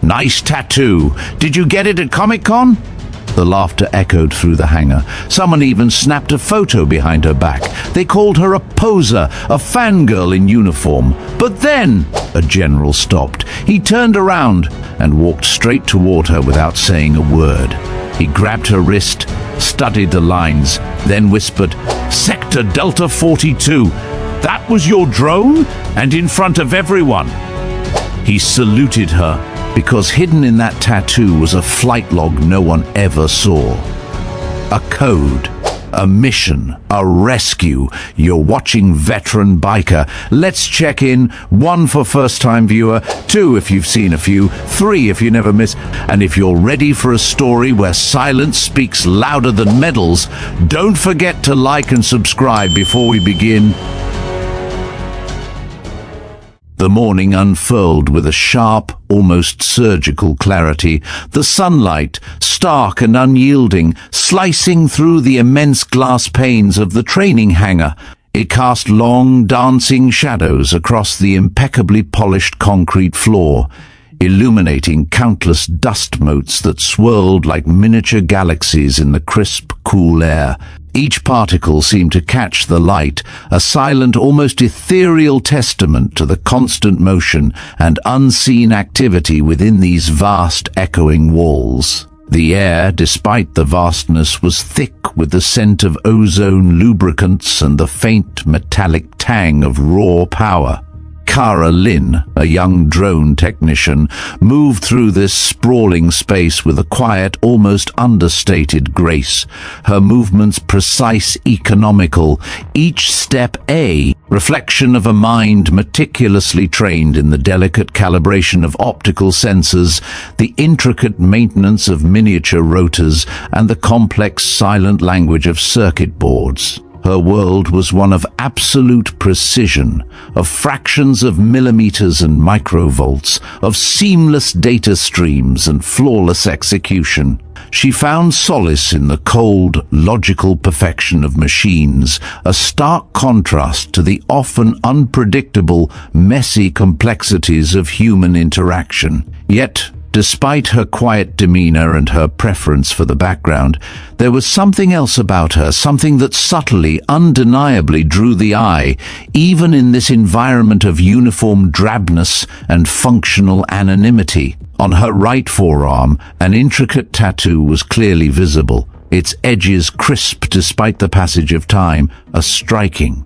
Nice tattoo. Did you get it at Comic-Con? The laughter echoed through the hangar. Someone even snapped a photo behind her back. They called her a poser, a fangirl in uniform. But then a general stopped. He turned around and walked straight toward her without saying a word. He grabbed her wrist, studied the lines, then whispered, "Sector Delta 42. That was your drone? And in front of everyone." He saluted her, because hidden in that tattoo was a flight log no one ever saw. A code, a mission, a rescue. You're watching Veteran Biker. Let's check in. 1 for first-time viewer, 2 if you've seen a few, 3 if you never miss. And if you're ready for a story where silence speaks louder than medals, don't forget to like and subscribe before we begin. The morning unfurled with a sharp, almost surgical clarity, the sunlight, stark and unyielding, slicing through the immense glass panes of the training hangar. It cast long, dancing shadows across the impeccably polished concrete floor, illuminating countless dust motes that swirled like miniature galaxies in the crisp, cool air. Each particle seemed to catch the light, a silent, almost ethereal testament to the constant motion and unseen activity within these vast, echoing walls. The air, despite the vastness, was thick with the scent of ozone lubricants and the faint, metallic tang of raw power. Cara Lynn, a young drone technician, moved through this sprawling space with a quiet, almost understated grace, her movements precise, economical, each step a reflection of a mind meticulously trained in the delicate calibration of optical sensors, the intricate maintenance of miniature rotors, and the complex silent language of circuit boards. Her world was one of absolute precision, of fractions of millimeters and microvolts, of seamless data streams and flawless execution. She found solace in the cold, logical perfection of machines, a stark contrast to the often unpredictable, messy complexities of human interaction. Yet, despite her quiet demeanor and her preference for the background, there was something else about her, something that subtly, undeniably drew the eye, even in this environment of uniform drabness and functional anonymity. On her right forearm, an intricate tattoo was clearly visible, its edges crisp despite the passage of time, a striking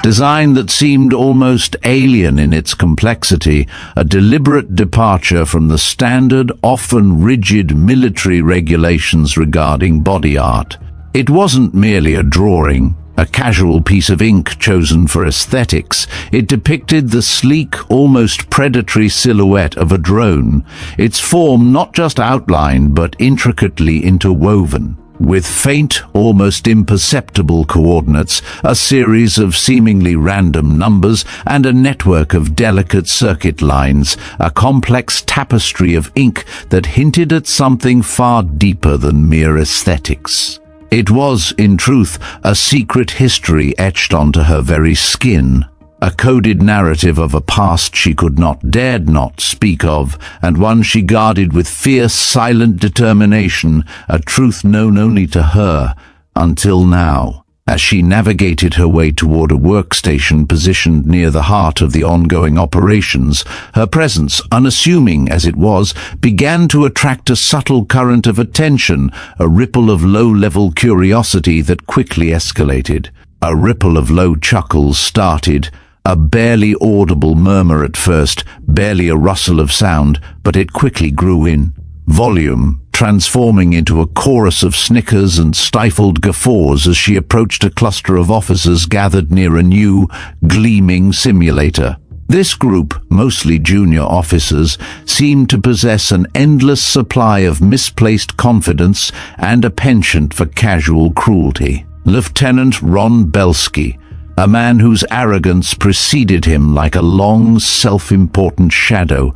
design that seemed almost alien in its complexity, a deliberate departure from the standard, often rigid military regulations regarding body art. It wasn't merely a drawing, a casual piece of ink chosen for aesthetics. It depicted the sleek, almost predatory silhouette of a drone, its form not just outlined but intricately interwoven. With faint, almost imperceptible coordinates, a series of seemingly random numbers, and a network of delicate circuit lines, a complex tapestry of ink that hinted at something far deeper than mere aesthetics. It was, in truth, a secret history etched onto her very skin. A coded narrative of a past she could not, dared not speak of, and one she guarded with fierce, silent determination, a truth known only to her, until now. As she navigated her way toward a workstation positioned near the heart of the ongoing operations, her presence, unassuming as it was, began to attract a subtle current of attention, a ripple of low-level curiosity that quickly escalated. A ripple of low chuckles started, a barely audible murmur at first, barely a rustle of sound, but it quickly grew in volume, transforming into a chorus of snickers and stifled guffaws as she approached a cluster of officers gathered near a new, gleaming simulator. This group, mostly junior officers, seemed to possess an endless supply of misplaced confidence and a penchant for casual cruelty. Lieutenant Ron Belsky, a man whose arrogance preceded him like a long, self-important shadow,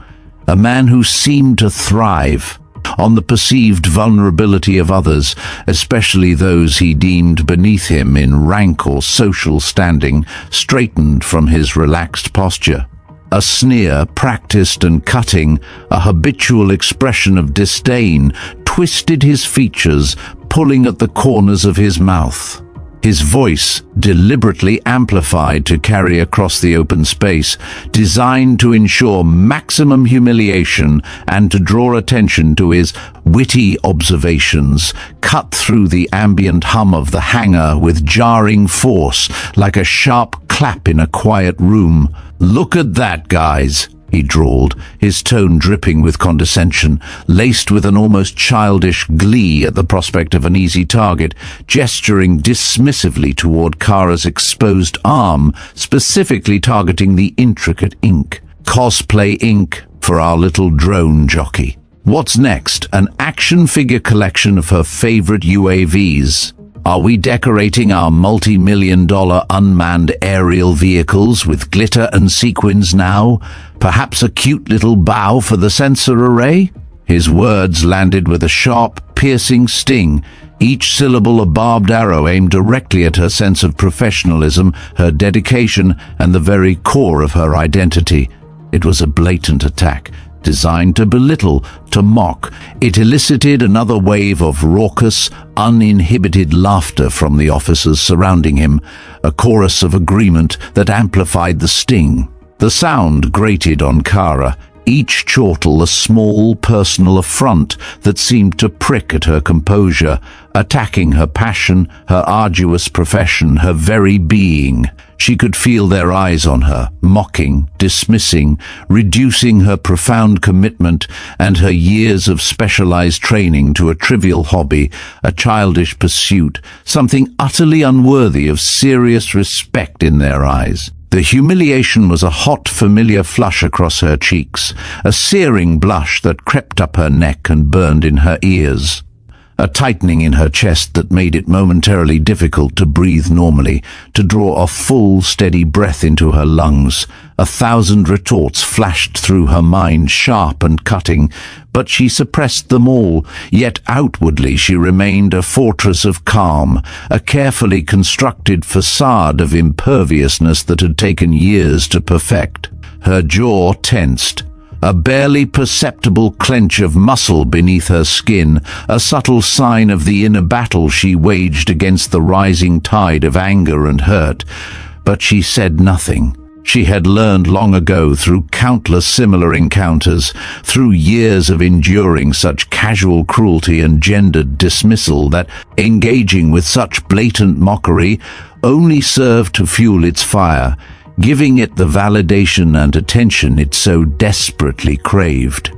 a man who seemed to thrive on the perceived vulnerability of others, especially those he deemed beneath him in rank or social standing, straightened from his relaxed posture. A sneer, practiced and cutting, a habitual expression of disdain, twisted his features, pulling at the corners of his mouth. His voice, deliberately amplified to carry across the open space, designed to ensure maximum humiliation and to draw attention to his witty observations, cut through the ambient hum of the hangar with jarring force, like a sharp clap in a quiet room. "Look at that, guys," he drawled, his tone dripping with condescension, laced with an almost childish glee at the prospect of an easy target, gesturing dismissively toward Kara's exposed arm, specifically targeting the intricate ink. "Cosplay ink for our little drone jockey. What's next? An action figure collection of her favorite UAVs. Are we decorating our multi-million-dollar unmanned aerial vehicles with glitter and sequins now? Perhaps a cute little bow for the sensor array?" His words landed with a sharp, piercing sting, each syllable a barbed arrow aimed directly at her sense of professionalism, her dedication, and the very core of her identity. It was a blatant attack, designed to belittle, to mock. It elicited another wave of raucous, uninhibited laughter from the officers surrounding him, a chorus of agreement that amplified the sting. The sound grated on Kara, each chortle a small personal affront that seemed to prick at her composure, attacking her passion, her arduous profession, her very being. She could feel their eyes on her, mocking, dismissing, reducing her profound commitment and her years of specialized training to a trivial hobby, a childish pursuit, something utterly unworthy of serious respect in their eyes. The humiliation was a hot, familiar flush across her cheeks, a searing blush that crept up her neck and burned in her ears. A tightening in her chest that made it momentarily difficult to breathe normally, to draw a full, steady breath into her lungs. 1,000 retorts flashed through her mind, sharp and cutting, but she suppressed them all, yet outwardly she remained a fortress of calm, a carefully constructed facade of imperviousness that had taken years to perfect. Her jaw tensed, a barely perceptible clench of muscle beneath her skin, a subtle sign of the inner battle she waged against the rising tide of anger and hurt. But she said nothing. She had learned long ago through countless similar encounters, through years of enduring such casual cruelty and gendered dismissal, that engaging with such blatant mockery only served to fuel its fire, giving it the validation and attention it so desperately craved.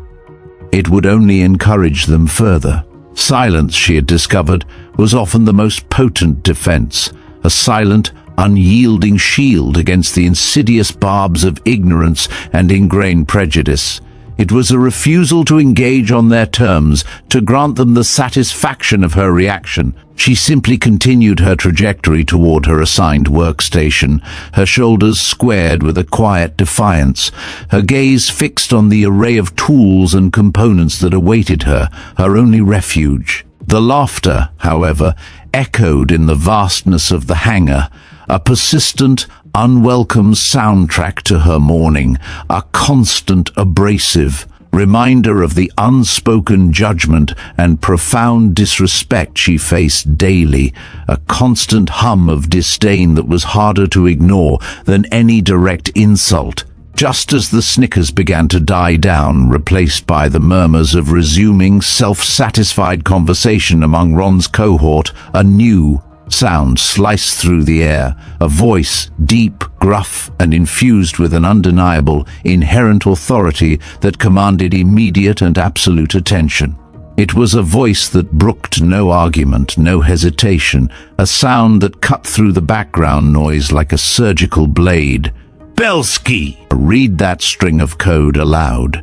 It would only encourage them further. Silence, she had discovered, was often the most potent defense, a silent, unyielding shield against the insidious barbs of ignorance and ingrained prejudice. It was a refusal to engage on their terms, to grant them the satisfaction of her reaction. She simply continued her trajectory toward her assigned workstation, her shoulders squared with a quiet defiance, her gaze fixed on the array of tools and components that awaited her, her only refuge. The laughter, however, echoed in the vastness of the hangar, a persistent, unwelcome soundtrack to her morning, a constant abrasive reminder of the unspoken judgment and profound disrespect she faced daily, a constant hum of disdain that was harder to ignore than any direct insult. Just as the snickers began to die down, replaced by the murmurs of resuming, self-satisfied conversation among Ron's cohort, a new sound sliced through the air, a voice, deep, gruff, and infused with an undeniable, inherent authority that commanded immediate and absolute attention. It was a voice that brooked no argument, no hesitation, a sound that cut through the background noise like a surgical blade. "Belsky!" Read that string of code aloud.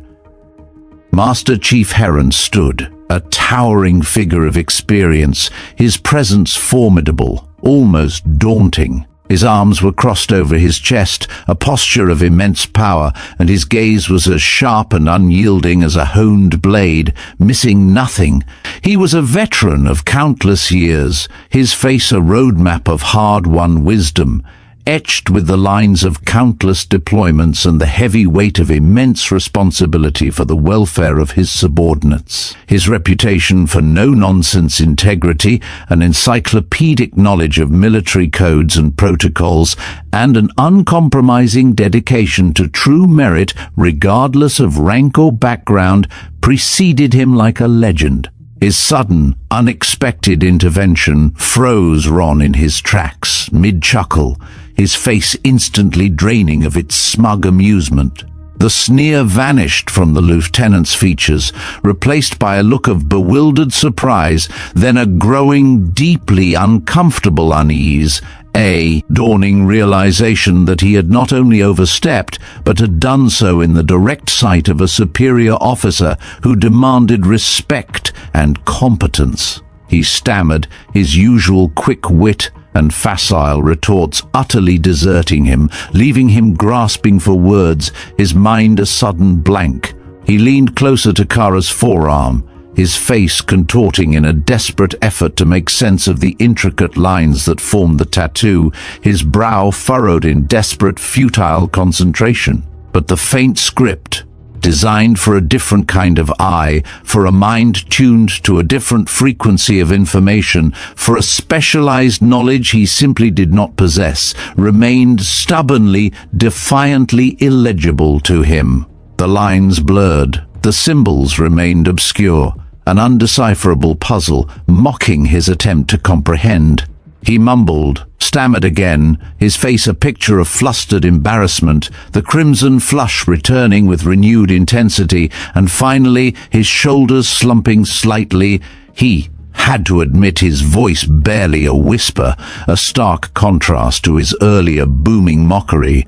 Master Chief Heron stood, a towering figure of experience, his presence formidable, almost daunting. His arms were crossed over his chest, a posture of immense power, and his gaze was as sharp and unyielding as a honed blade, missing nothing. He was a veteran of countless years, his face a roadmap of hard-won wisdom. etched with the lines of countless deployments and the heavy weight of immense responsibility for the welfare of his subordinates. His reputation for no-nonsense integrity, an encyclopedic knowledge of military codes and protocols, and an uncompromising dedication to true merit regardless of rank or background preceded him like a legend. His sudden, unexpected intervention froze Ron in his tracks, mid-chuckle, his face instantly draining of its smug amusement. The sneer vanished from the lieutenant's features, replaced by a look of bewildered surprise, then a growing, deeply uncomfortable unease, a dawning realization that he had not only overstepped, but had done so in the direct sight of a superior officer who demanded respect and competence. He stammered, his usual quick wit and facile retorts utterly deserting him, leaving him grasping for words, his mind a sudden blank. He leaned closer to Kara's forearm, his face contorting in a desperate effort to make sense of the intricate lines that formed the tattoo, his brow furrowed in desperate, futile concentration. But the faint script, designed for a different kind of eye, for a mind tuned to a different frequency of information, for a specialized knowledge he simply did not possess, remained stubbornly, defiantly illegible to him. The lines blurred, the symbols remained obscure, an undecipherable puzzle, mocking his attempt to comprehend. He mumbled, stammered again, his face a picture of flustered embarrassment, the crimson flush returning with renewed intensity, and finally, his shoulders slumping slightly. He had to admit, his voice barely a whisper, a stark contrast to his earlier booming mockery.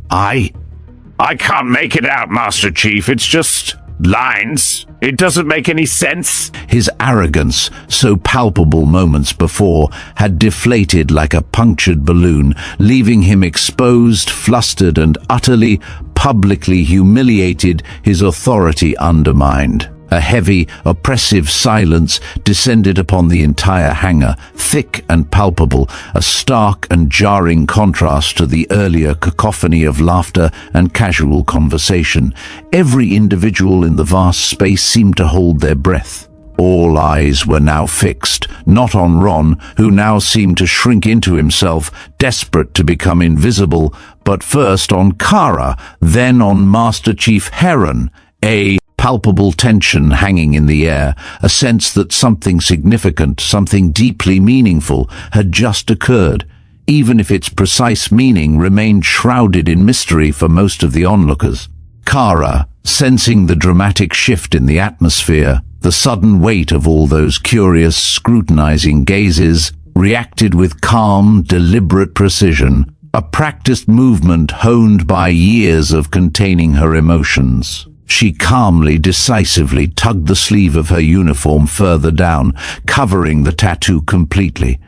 I can't make it out, Master Chief. It's just lines. It doesn't make any sense." His arrogance, so palpable moments before, had deflated like a punctured balloon, leaving him exposed, flustered, and utterly, publicly humiliated, his authority undermined. A heavy, oppressive silence descended upon the entire hangar, thick and palpable, a stark and jarring contrast to the earlier cacophony of laughter and casual conversation. Every individual in the vast space seemed to hold their breath. All eyes were now fixed, not on Ron, who now seemed to shrink into himself, desperate to become invisible, but first on Kara, then on Master Chief Heron, a palpable tension hanging in the air, a sense that something significant, something deeply meaningful, had just occurred, even if its precise meaning remained shrouded in mystery for most of the onlookers. Kara, sensing the dramatic shift in the atmosphere, the sudden weight of all those curious, scrutinizing gazes, reacted with calm, deliberate precision, a practiced movement honed by years of containing her emotions. She calmly, decisively tugged the sleeve of her uniform further down, covering the tattoo completely.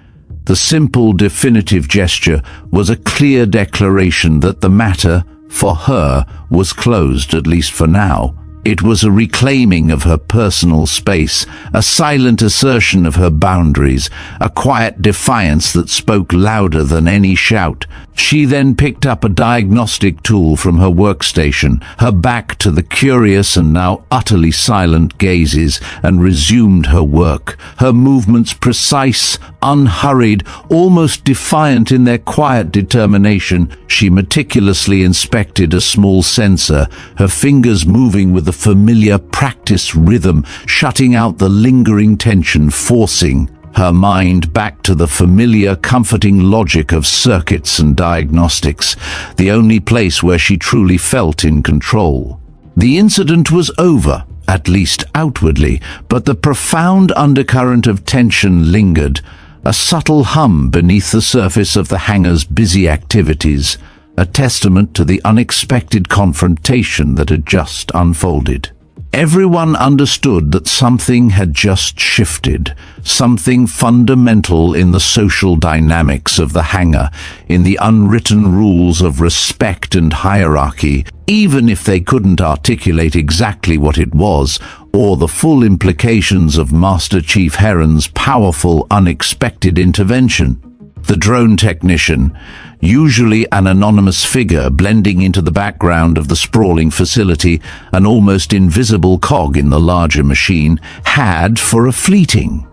The simple, definitive gesture was a clear declaration that the matter, for her, was closed, at least for now. It was a reclaiming of her personal space, a silent assertion of her boundaries, a quiet defiance that spoke louder than any shout. She then picked up a diagnostic tool from her workstation, her back to the curious and now utterly silent gazes, and resumed her work, her movements precise, unhurried, almost defiant in their quiet determination. She meticulously inspected a small sensor, her fingers moving with a familiar practice rhythm, shutting out the lingering tension, forcing her mind back to the familiar, comforting logic of circuits and diagnostics, the only place where she truly felt in control. The incident was over, at least outwardly, but the profound undercurrent of tension lingered, a subtle hum beneath the surface of the hangar's busy activities, a testament to the unexpected confrontation that had just unfolded. Everyone understood that something had just shifted, something fundamental in the social dynamics of the hangar, in the unwritten rules of respect and hierarchy, even if they couldn't articulate exactly what it was, or the full implications of Master Chief Heron's powerful, unexpected intervention. The drone technician, usually an anonymous figure blending into the background of the sprawling facility, an almost invisible cog in the larger machine, had, for a fleeting,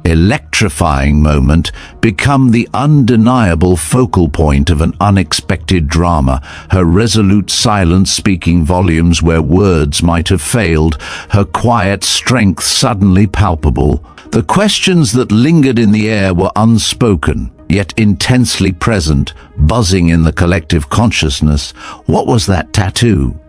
electrifying moment, become the undeniable focal point of an unexpected drama, her resolute silence speaking volumes where words might have failed, her quiet strength suddenly palpable. The questions that lingered in the air were unspoken, yet intensely present, buzzing in the collective consciousness. What was that tattoo?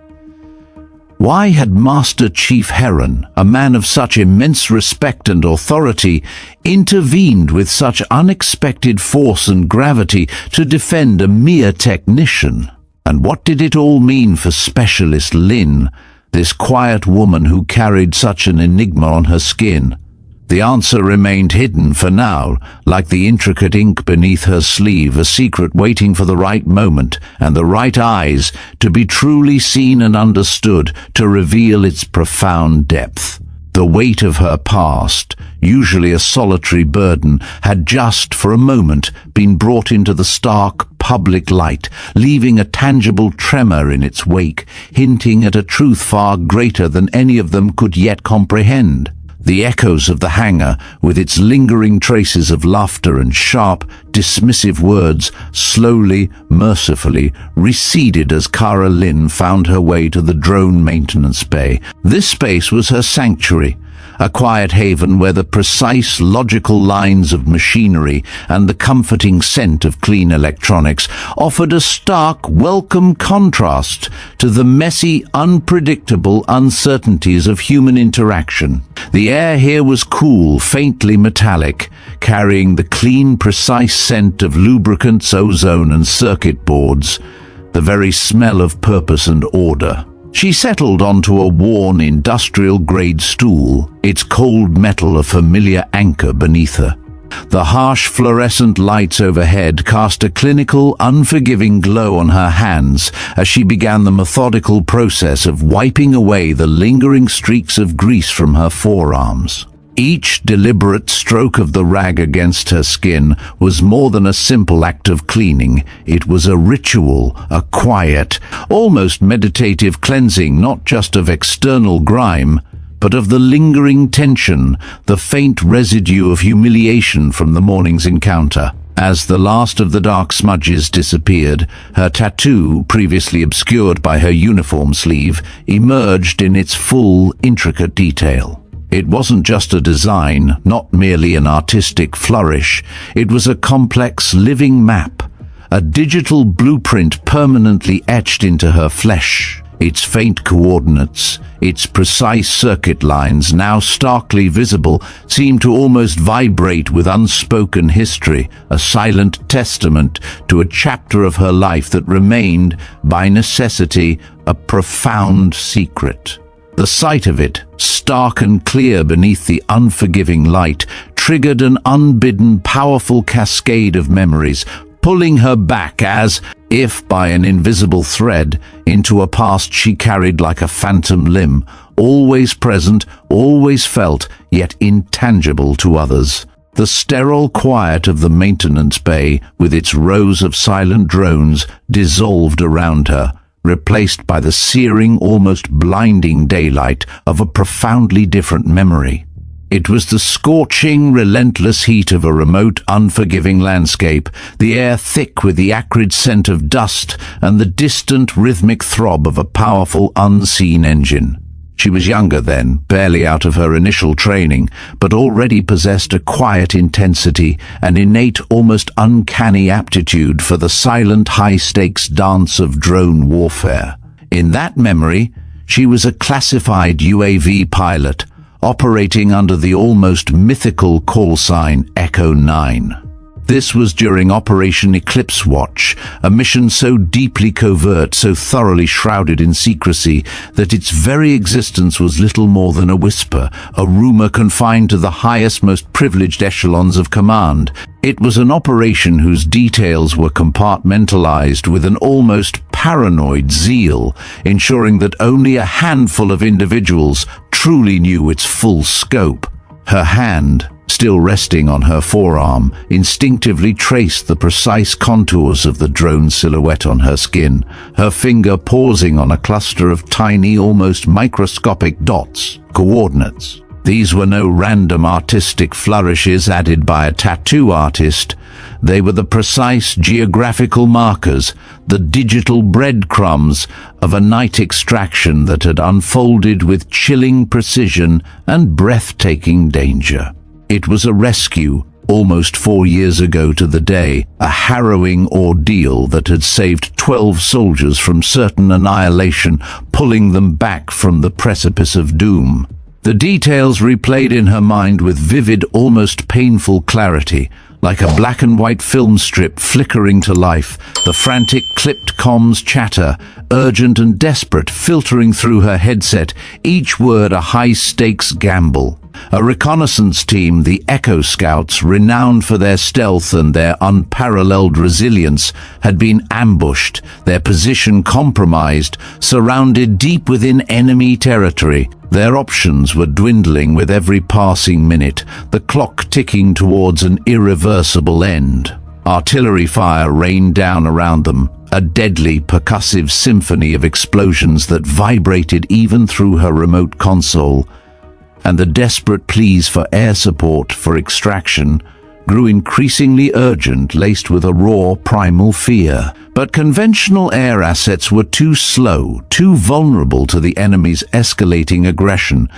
Why had Master Chief Heron, a man of such immense respect and authority, intervened with such unexpected force and gravity to defend a mere technician? And what did it all mean for Specialist Lin, this quiet woman who carried such an enigma on her skin? The answer remained hidden for now, like the intricate ink beneath her sleeve, a secret waiting for the right moment and the right eyes to be truly seen and understood, to reveal its profound depth. The weight of her past, usually a solitary burden, had just for a moment been brought into the stark public light, leaving a tangible tremor in its wake, hinting at a truth far greater than any of them could yet comprehend. The echoes of the hangar, with its lingering traces of laughter and sharp, dismissive words, slowly, mercifully, receded as Cara Lynn found her way to the drone maintenance bay. This space was her sanctuary, a quiet haven where the precise, logical lines of machinery and the comforting scent of clean electronics offered a stark, welcome contrast to the messy, unpredictable uncertainties of human interaction. The air here was cool, faintly metallic, carrying the clean, precise scent of lubricants, ozone, and circuit boards, the very smell of purpose and order. She settled onto a worn industrial-grade stool, its cold metal a familiar anchor beneath her. The harsh fluorescent lights overhead cast a clinical, unforgiving glow on her hands as she began the methodical process of wiping away the lingering streaks of grease from her forearms. Each deliberate stroke of the rag against her skin was more than a simple act of cleaning. It was a ritual, a quiet, almost meditative cleansing, not just of external grime, but of the lingering tension, the faint residue of humiliation from the morning's encounter. As the last of the dark smudges disappeared, her tattoo, previously obscured by her uniform sleeve, emerged in its full, intricate detail. It wasn't just a design, not merely an artistic flourish. It was a complex, living map, a digital blueprint permanently etched into her flesh. Its faint coordinates, its precise circuit lines, now starkly visible, seemed to almost vibrate with unspoken history, a silent testament to a chapter of her life that remained, by necessity, a profound secret. The sight of it, stark and clear beneath the unforgiving light, triggered an unbidden, powerful cascade of memories, pulling her back as if by an invisible thread into a past she carried like a phantom limb, always present, always felt, yet intangible to others. The sterile quiet of the maintenance bay, with its rows of silent drones, dissolved around her, replaced by the searing, almost blinding daylight of a profoundly different memory. It was the scorching, relentless heat of a remote, unforgiving landscape, the air thick with the acrid scent of dust and the distant, rhythmic throb of a powerful, unseen engine. She was younger then, barely out of her initial training, but already possessed a quiet intensity, an innate, almost uncanny aptitude for the silent, high-stakes dance of drone warfare. In that memory, she was a classified UAV pilot, operating under the almost mythical call sign Echo 9. This was during Operation Eclipse Watch, a mission so deeply covert, so thoroughly shrouded in secrecy, that its very existence was little more than a whisper, a rumor confined to the highest, most privileged echelons of command. It was an operation whose details were compartmentalized with an almost paranoid zeal, ensuring that only a handful of individuals truly knew its full scope. Her hand, still resting on her forearm, instinctively traced the precise contours of the drone silhouette on her skin, her finger pausing on a cluster of tiny, almost microscopic dots, coordinates. These were no random artistic flourishes added by a tattoo artist. They were the precise geographical markers, the digital breadcrumbs of a night extraction that had unfolded with chilling precision and breathtaking danger. It was a rescue, almost 4 years ago to the day, a harrowing ordeal that had saved 12 soldiers from certain annihilation, pulling them back from the precipice of doom. The details replayed in her mind with vivid, almost painful clarity, like a black and white film strip flickering to life, the frantic clipped comms chatter, urgent and desperate, filtering through her headset, each word a high-stakes gamble. A reconnaissance team, the Echo Scouts, renowned for their stealth and their unparalleled resilience, had been ambushed, their position compromised, surrounded deep within enemy territory. Their options were dwindling with every passing minute, the clock ticking towards an irreversible end. Artillery fire rained down around them, a deadly, percussive symphony of explosions that vibrated even through her remote console, and the desperate pleas for air support, for extraction, grew increasingly urgent, laced with a raw, primal fear. But conventional air assets were too slow, too vulnerable to the enemy's escalating aggression.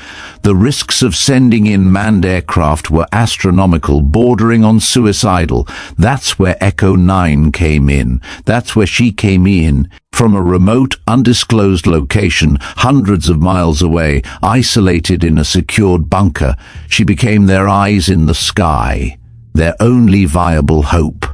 The risks of sending in manned aircraft were astronomical, bordering on suicidal. That's where Echo 9 came in. That's where she came in. From a remote, undisclosed location, hundreds of miles away, isolated in a secured bunker, she became their eyes in the sky, their only viable hope.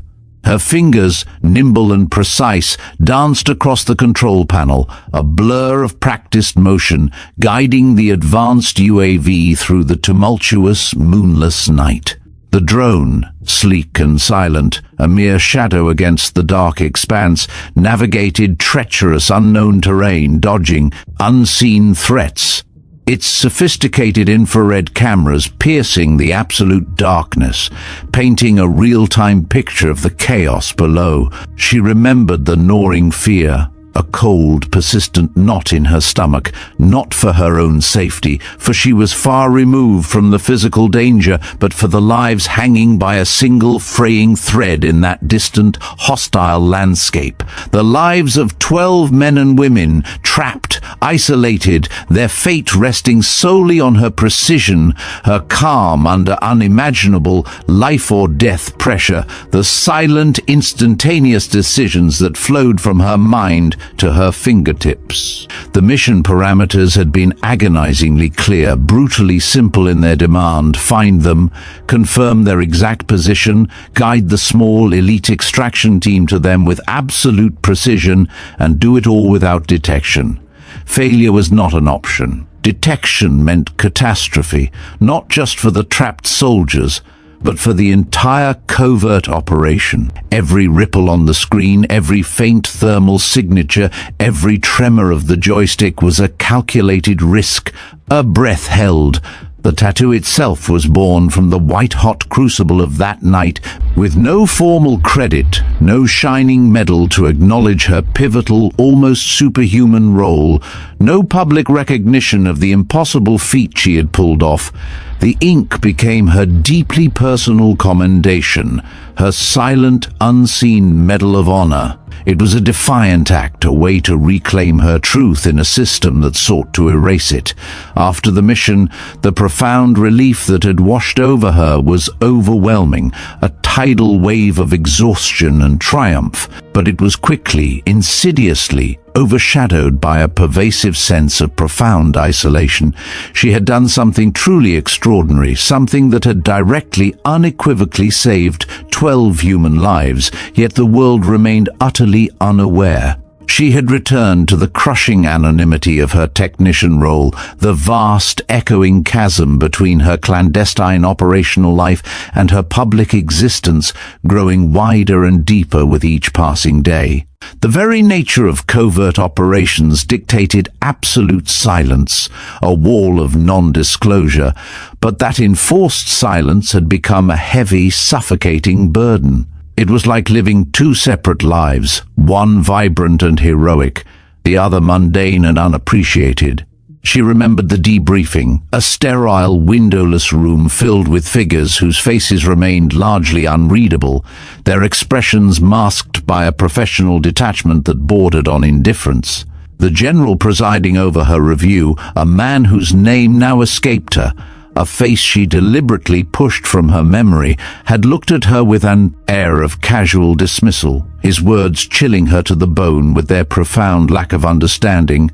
Her fingers, nimble and precise, danced across the control panel, a blur of practiced motion, guiding the advanced UAV through the tumultuous, moonless night. The drone, sleek and silent, a mere shadow against the dark expanse, navigated treacherous, unknown terrain, dodging unseen threats. Its sophisticated infrared cameras piercing the absolute darkness, painting a real-time picture of the chaos below. She remembered the gnawing fear, a cold, persistent knot in her stomach, not for her own safety, for she was far removed from the physical danger, but for the lives hanging by a single fraying thread in that distant, hostile landscape. The lives of 12 men and women, trapped, isolated, their fate resting solely on her precision, her calm under unimaginable life or death pressure, the silent, instantaneous decisions that flowed from her mind to her fingertips. The mission parameters had been agonizingly clear, brutally simple in their demand: find them, confirm their exact position, guide the small elite extraction team to them with absolute precision, and do it all without detection. Failure was not an option. Detection meant catastrophe, not just for the trapped soldiers, but for the entire covert operation. Every ripple on the screen, every faint thermal signature, every tremor of the joystick was a calculated risk, a breath held. The tattoo itself was born from the white-hot crucible of that night, with no formal credit, no shining medal to acknowledge her pivotal, almost superhuman role, no public recognition of the impossible feat she had pulled off. The ink became her deeply personal commendation, her silent, unseen Medal of Honor. It was a defiant act, a way to reclaim her truth in a system that sought to erase it. After the mission, the profound relief that had washed over her was overwhelming, a tidal wave of exhaustion and triumph, but it was quickly, insidiously, overshadowed by a pervasive sense of profound isolation. She had done something truly extraordinary, something that had directly, unequivocally saved 12 human lives, yet the world remained utterly unaware. She had returned to the crushing anonymity of her technician role, the vast echoing chasm between her clandestine operational life and her public existence growing wider and deeper with each passing day. The very nature of covert operations dictated absolute silence, a wall of non-disclosure, but that enforced silence had become a heavy, suffocating burden. It was like living two separate lives, one vibrant and heroic, the other mundane and unappreciated. She remembered the debriefing, a sterile, windowless room filled with figures whose faces remained largely unreadable, their expressions masked by a professional detachment that bordered on indifference. The general presiding over her review, a man whose name now escaped her, a face she deliberately pushed from her memory, had looked at her with an air of casual dismissal, his words chilling her to the bone with their profound lack of understanding.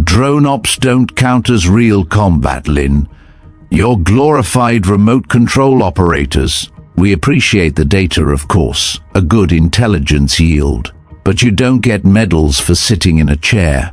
"Drone ops don't count as real combat, Lynn. You're glorified remote control operators. We appreciate the data, of course, a good intelligence yield, but you don't get medals for sitting in a chair.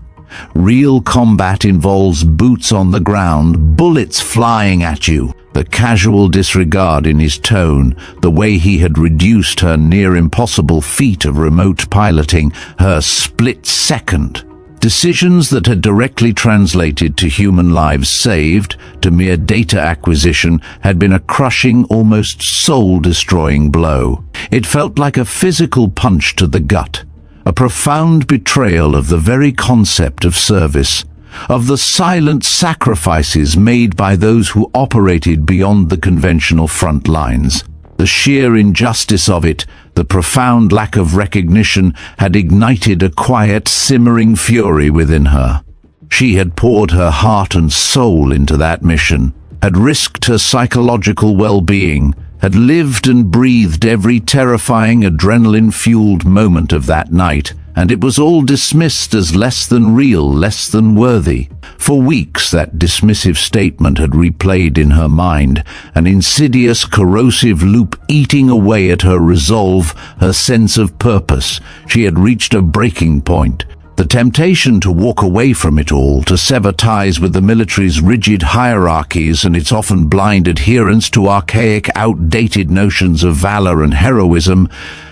Real combat involves boots on the ground, bullets flying at you." The casual disregard in his tone, the way he had reduced her near-impossible feat of remote piloting, her split second. Decisions that had directly translated to human lives saved, to mere data acquisition, had been a crushing, almost soul-destroying blow. It felt like a physical punch to the gut. A profound betrayal of the very concept of service, of the silent sacrifices made by those who operated beyond the conventional front lines. The sheer injustice of it, the profound lack of recognition, had ignited a quiet, simmering fury within her. She had poured her heart and soul into that mission, had risked her psychological well-being, had lived and breathed every terrifying adrenaline-fueled moment of that night, and it was all dismissed as less than real, less than worthy. For weeks that dismissive statement had replayed in her mind, an insidious, corrosive loop eating away at her resolve, her sense of purpose. She had reached a breaking point. The temptation to walk away from it all, to sever ties with the military's rigid hierarchies and its often blind adherence to archaic, outdated notions of valor and heroism,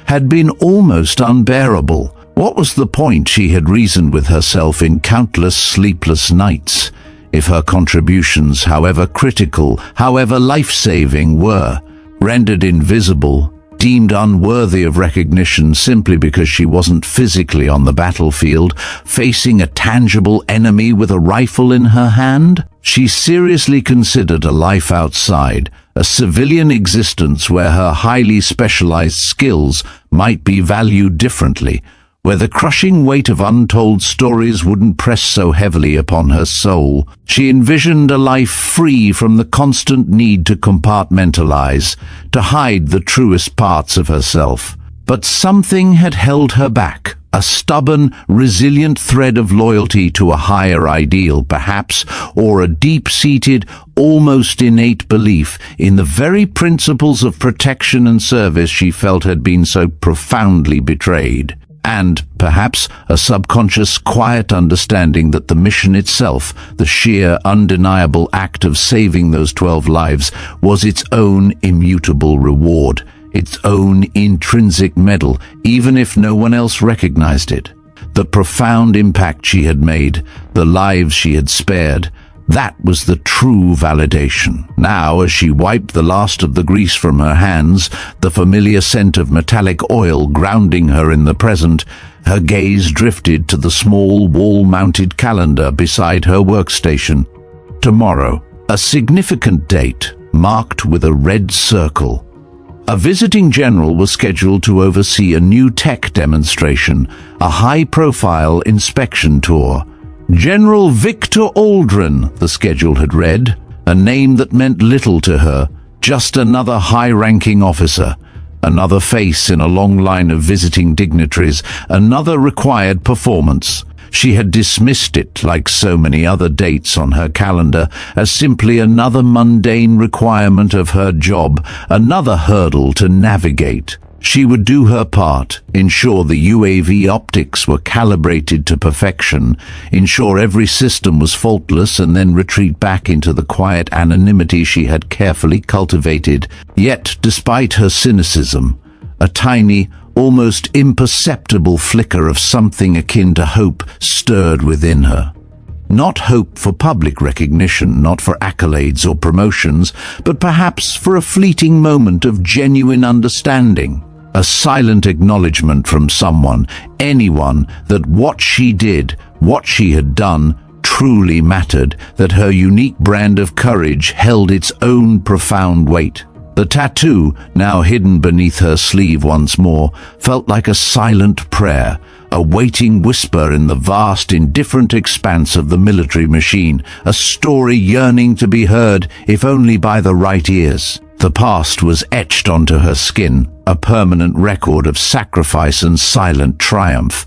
had been almost unbearable. What was the point, she had reasoned with herself in countless sleepless nights, if her contributions, however critical, however life-saving, were rendered invisible, deemed unworthy of recognition simply because she wasn't physically on the battlefield, facing a tangible enemy with a rifle in her hand? She seriously considered a life outside, a civilian existence where her highly specialized skills might be valued differently, where the crushing weight of untold stories wouldn't press so heavily upon her soul. She envisioned a life free from the constant need to compartmentalize, to hide the truest parts of herself. But something had held her back, a stubborn, resilient thread of loyalty to a higher ideal, perhaps, or a deep-seated, almost innate belief in the very principles of protection and service she felt had been so profoundly betrayed. And, perhaps, a subconscious, quiet understanding that the mission itself, the sheer, undeniable act of saving those 12 lives, was its own immutable reward, its own intrinsic medal, even if no one else recognized it. The profound impact she had made, the lives she had spared, that was the true validation. Now, as she wiped the last of the grease from her hands, the familiar scent of metallic oil grounding her in the present, her gaze drifted to the small wall-mounted calendar beside her workstation. Tomorrow, a significant date, marked with a red circle. A visiting general was scheduled to oversee a new tech demonstration, a high-profile inspection tour. General Victor Aldren, the schedule had read, a name that meant little to her, just another high-ranking officer, another face in a long line of visiting dignitaries, another required performance. She had dismissed it, like so many other dates on her calendar, as simply another mundane requirement of her job, another hurdle to navigate. She would do her part, ensure the UAV optics were calibrated to perfection, ensure every system was faultless, and then retreat back into the quiet anonymity she had carefully cultivated. Yet, despite her cynicism, a tiny, almost imperceptible flicker of something akin to hope stirred within her. Not hope for public recognition, not for accolades or promotions, but perhaps for a fleeting moment of genuine understanding. A silent acknowledgement from someone, anyone, that what she did, what she had done, truly mattered, that her unique brand of courage held its own profound weight. The tattoo, now hidden beneath her sleeve once more, felt like a silent prayer, a waiting whisper in the vast, indifferent expanse of the military machine, a story yearning to be heard, if only by the right ears. The past was etched onto her skin, a permanent record of sacrifice and silent triumph.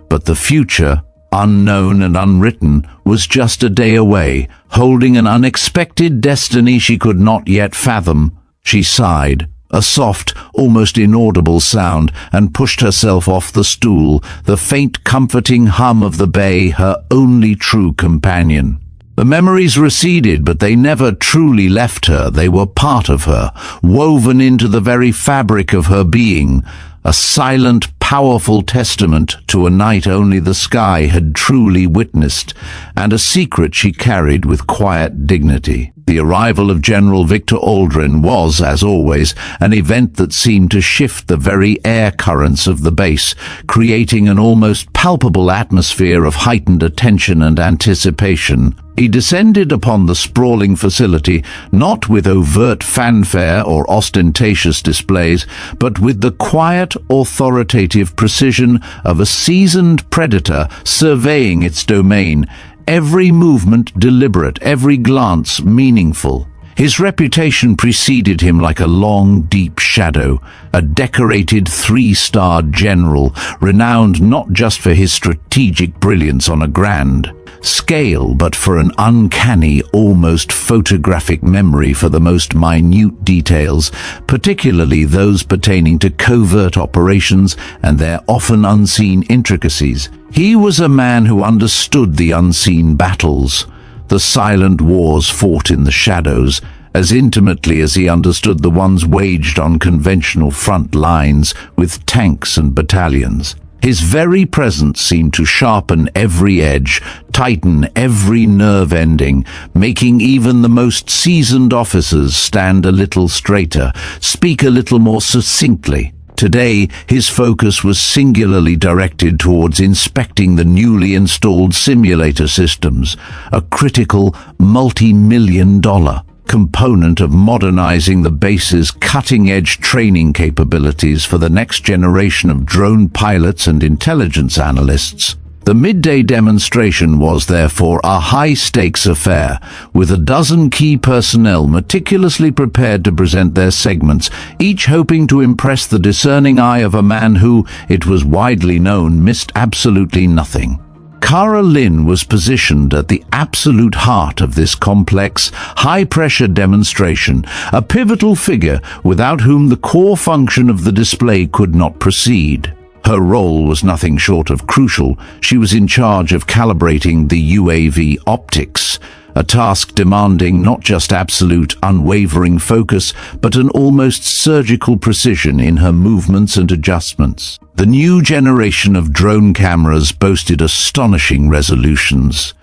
But the future, unknown and unwritten, was just a day away, holding an unexpected destiny she could not yet fathom. She sighed, a soft, almost inaudible sound, and pushed herself off the stool, the faint, comforting hum of the bay her only true companion. The memories receded, but they never truly left her. They were part of her, woven into the very fabric of her being, a silent, powerful testament to a night only the sky had truly witnessed, and a secret she carried with quiet dignity. The arrival of General Victor Aldren was, as always, an event that seemed to shift the very air currents of the base, creating an almost palpable atmosphere of heightened attention and anticipation. He descended upon the sprawling facility, not with overt fanfare or ostentatious displays, but with the quiet, authoritative precision of a seasoned predator surveying its domain, every movement deliberate, every glance meaningful. His reputation preceded him like a long, deep shadow, a decorated three-star general, renowned not just for his strategic brilliance on a grand scale, but for an uncanny, almost photographic memory for the most minute details, particularly those pertaining to covert operations and their often unseen intricacies. He was a man who understood the unseen battles, the silent wars fought in the shadows, as intimately as he understood the ones waged on conventional front lines with tanks and battalions. His very presence seemed to sharpen every edge, tighten every nerve ending, making even the most seasoned officers stand a little straighter, speak a little more succinctly. Today, his focus was singularly directed towards inspecting the newly installed simulator systems, a critical multi-million-dollar component of modernizing the base's cutting-edge training capabilities for the next generation of drone pilots and intelligence analysts. The midday demonstration was therefore a high-stakes affair, with a dozen key personnel meticulously prepared to present their segments, each hoping to impress the discerning eye of a man who, it was widely known, missed absolutely nothing. Cara Lynn was positioned at the absolute heart of this complex, high-pressure demonstration, a pivotal figure without whom the core function of the display could not proceed. Her role was nothing short of crucial. She was in charge of calibrating the UAV optics, a task demanding not just absolute, unwavering focus, but an almost surgical precision in her movements and adjustments. The new generation of drone cameras boasted astonishing resolutions,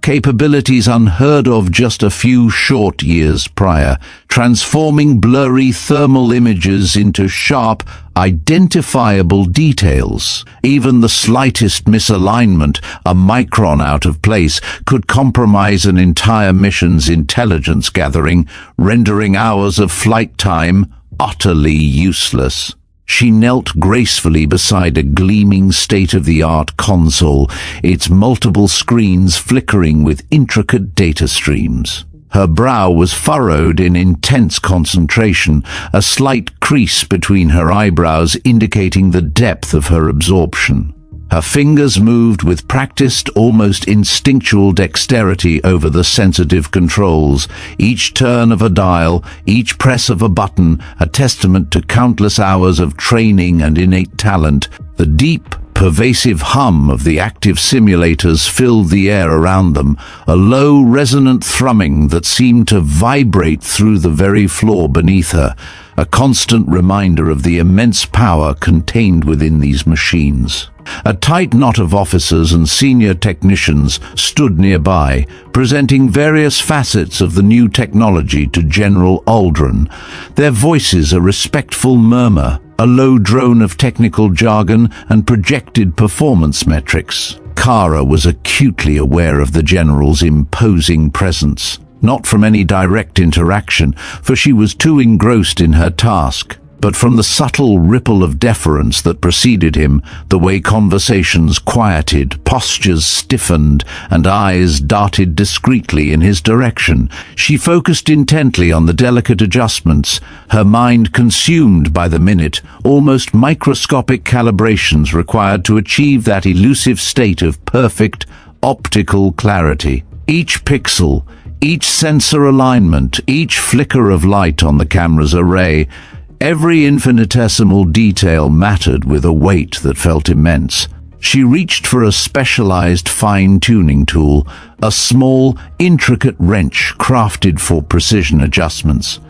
capabilities unheard of just a few short years prior, transforming blurry thermal images into sharp, identifiable details. Even the slightest misalignment, a micron out of place, could compromise an entire mission's intelligence gathering, rendering hours of flight time utterly useless. She knelt gracefully beside a gleaming state-of-the-art console, its multiple screens flickering with intricate data streams. Her brow was furrowed in intense concentration, a slight crease between her eyebrows indicating the depth of her absorption. Her fingers moved with practiced, almost instinctual dexterity over the sensitive controls, each turn of a dial, each press of a button, a testament to countless hours of training and innate talent. The deep, pervasive hum of the active simulators filled the air around them, a low, resonant thrumming that seemed to vibrate through the very floor beneath her, a constant reminder of the immense power contained within these machines. A tight knot of officers and senior technicians stood nearby, presenting various facets of the new technology to General Aldren, their voices a respectful murmur, a low drone of technical jargon and projected performance metrics. Kara was acutely aware of the General's imposing presence, not from any direct interaction, for she was too engrossed in her task, but from the subtle ripple of deference that preceded him, the way conversations quieted, postures stiffened, and eyes darted discreetly in his direction. She focused intently on the delicate adjustments, her mind consumed by the minute, almost microscopic calibrations required to achieve that elusive state of perfect optical clarity. Each pixel, each sensor alignment, each flicker of light on the camera's array, every infinitesimal detail mattered with a weight that felt immense. She reached for a specialized fine-tuning tool, a small, intricate wrench crafted for precision adjustments.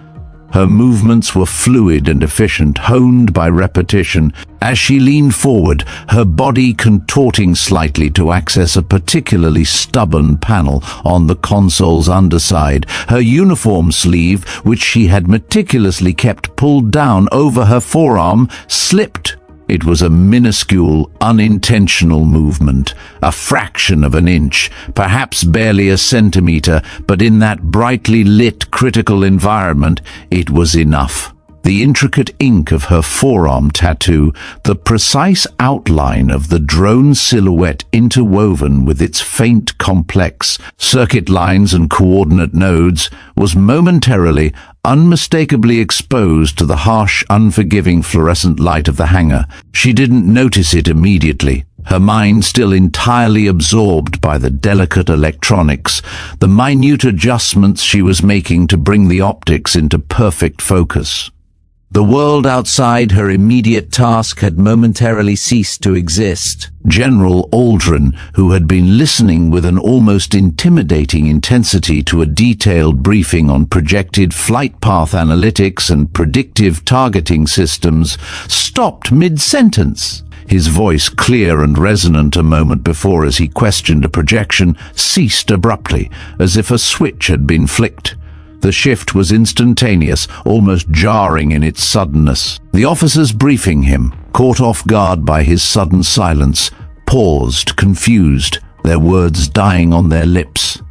Her movements were fluid and efficient, honed by repetition. As she leaned forward, her body contorting slightly to access a particularly stubborn panel on the console's underside, her uniform sleeve, which she had meticulously kept pulled down over her forearm, slipped. It was a minuscule, unintentional movement, a fraction of an inch, perhaps barely a centimeter, but in that brightly lit critical environment, it was enough. The intricate ink of her forearm tattoo, the precise outline of the drone silhouette interwoven with its faint, complex circuit lines and coordinate nodes, was momentarily, unmistakably exposed to the harsh, unforgiving fluorescent light of the hangar. She didn't notice it immediately, her mind still entirely absorbed by the delicate electronics, the minute adjustments she was making to bring the optics into perfect focus. The world outside her immediate task had momentarily ceased to exist. General Aldren, who had been listening with an almost intimidating intensity to a detailed briefing on projected flight path analytics and predictive targeting systems, stopped mid-sentence. His voice, clear and resonant a moment before as he questioned a projection, ceased abruptly, as if a switch had been flicked. The shift was instantaneous, almost jarring in its suddenness. The officers briefing him, caught off guard by his sudden silence, paused, confused, their words dying on their lips.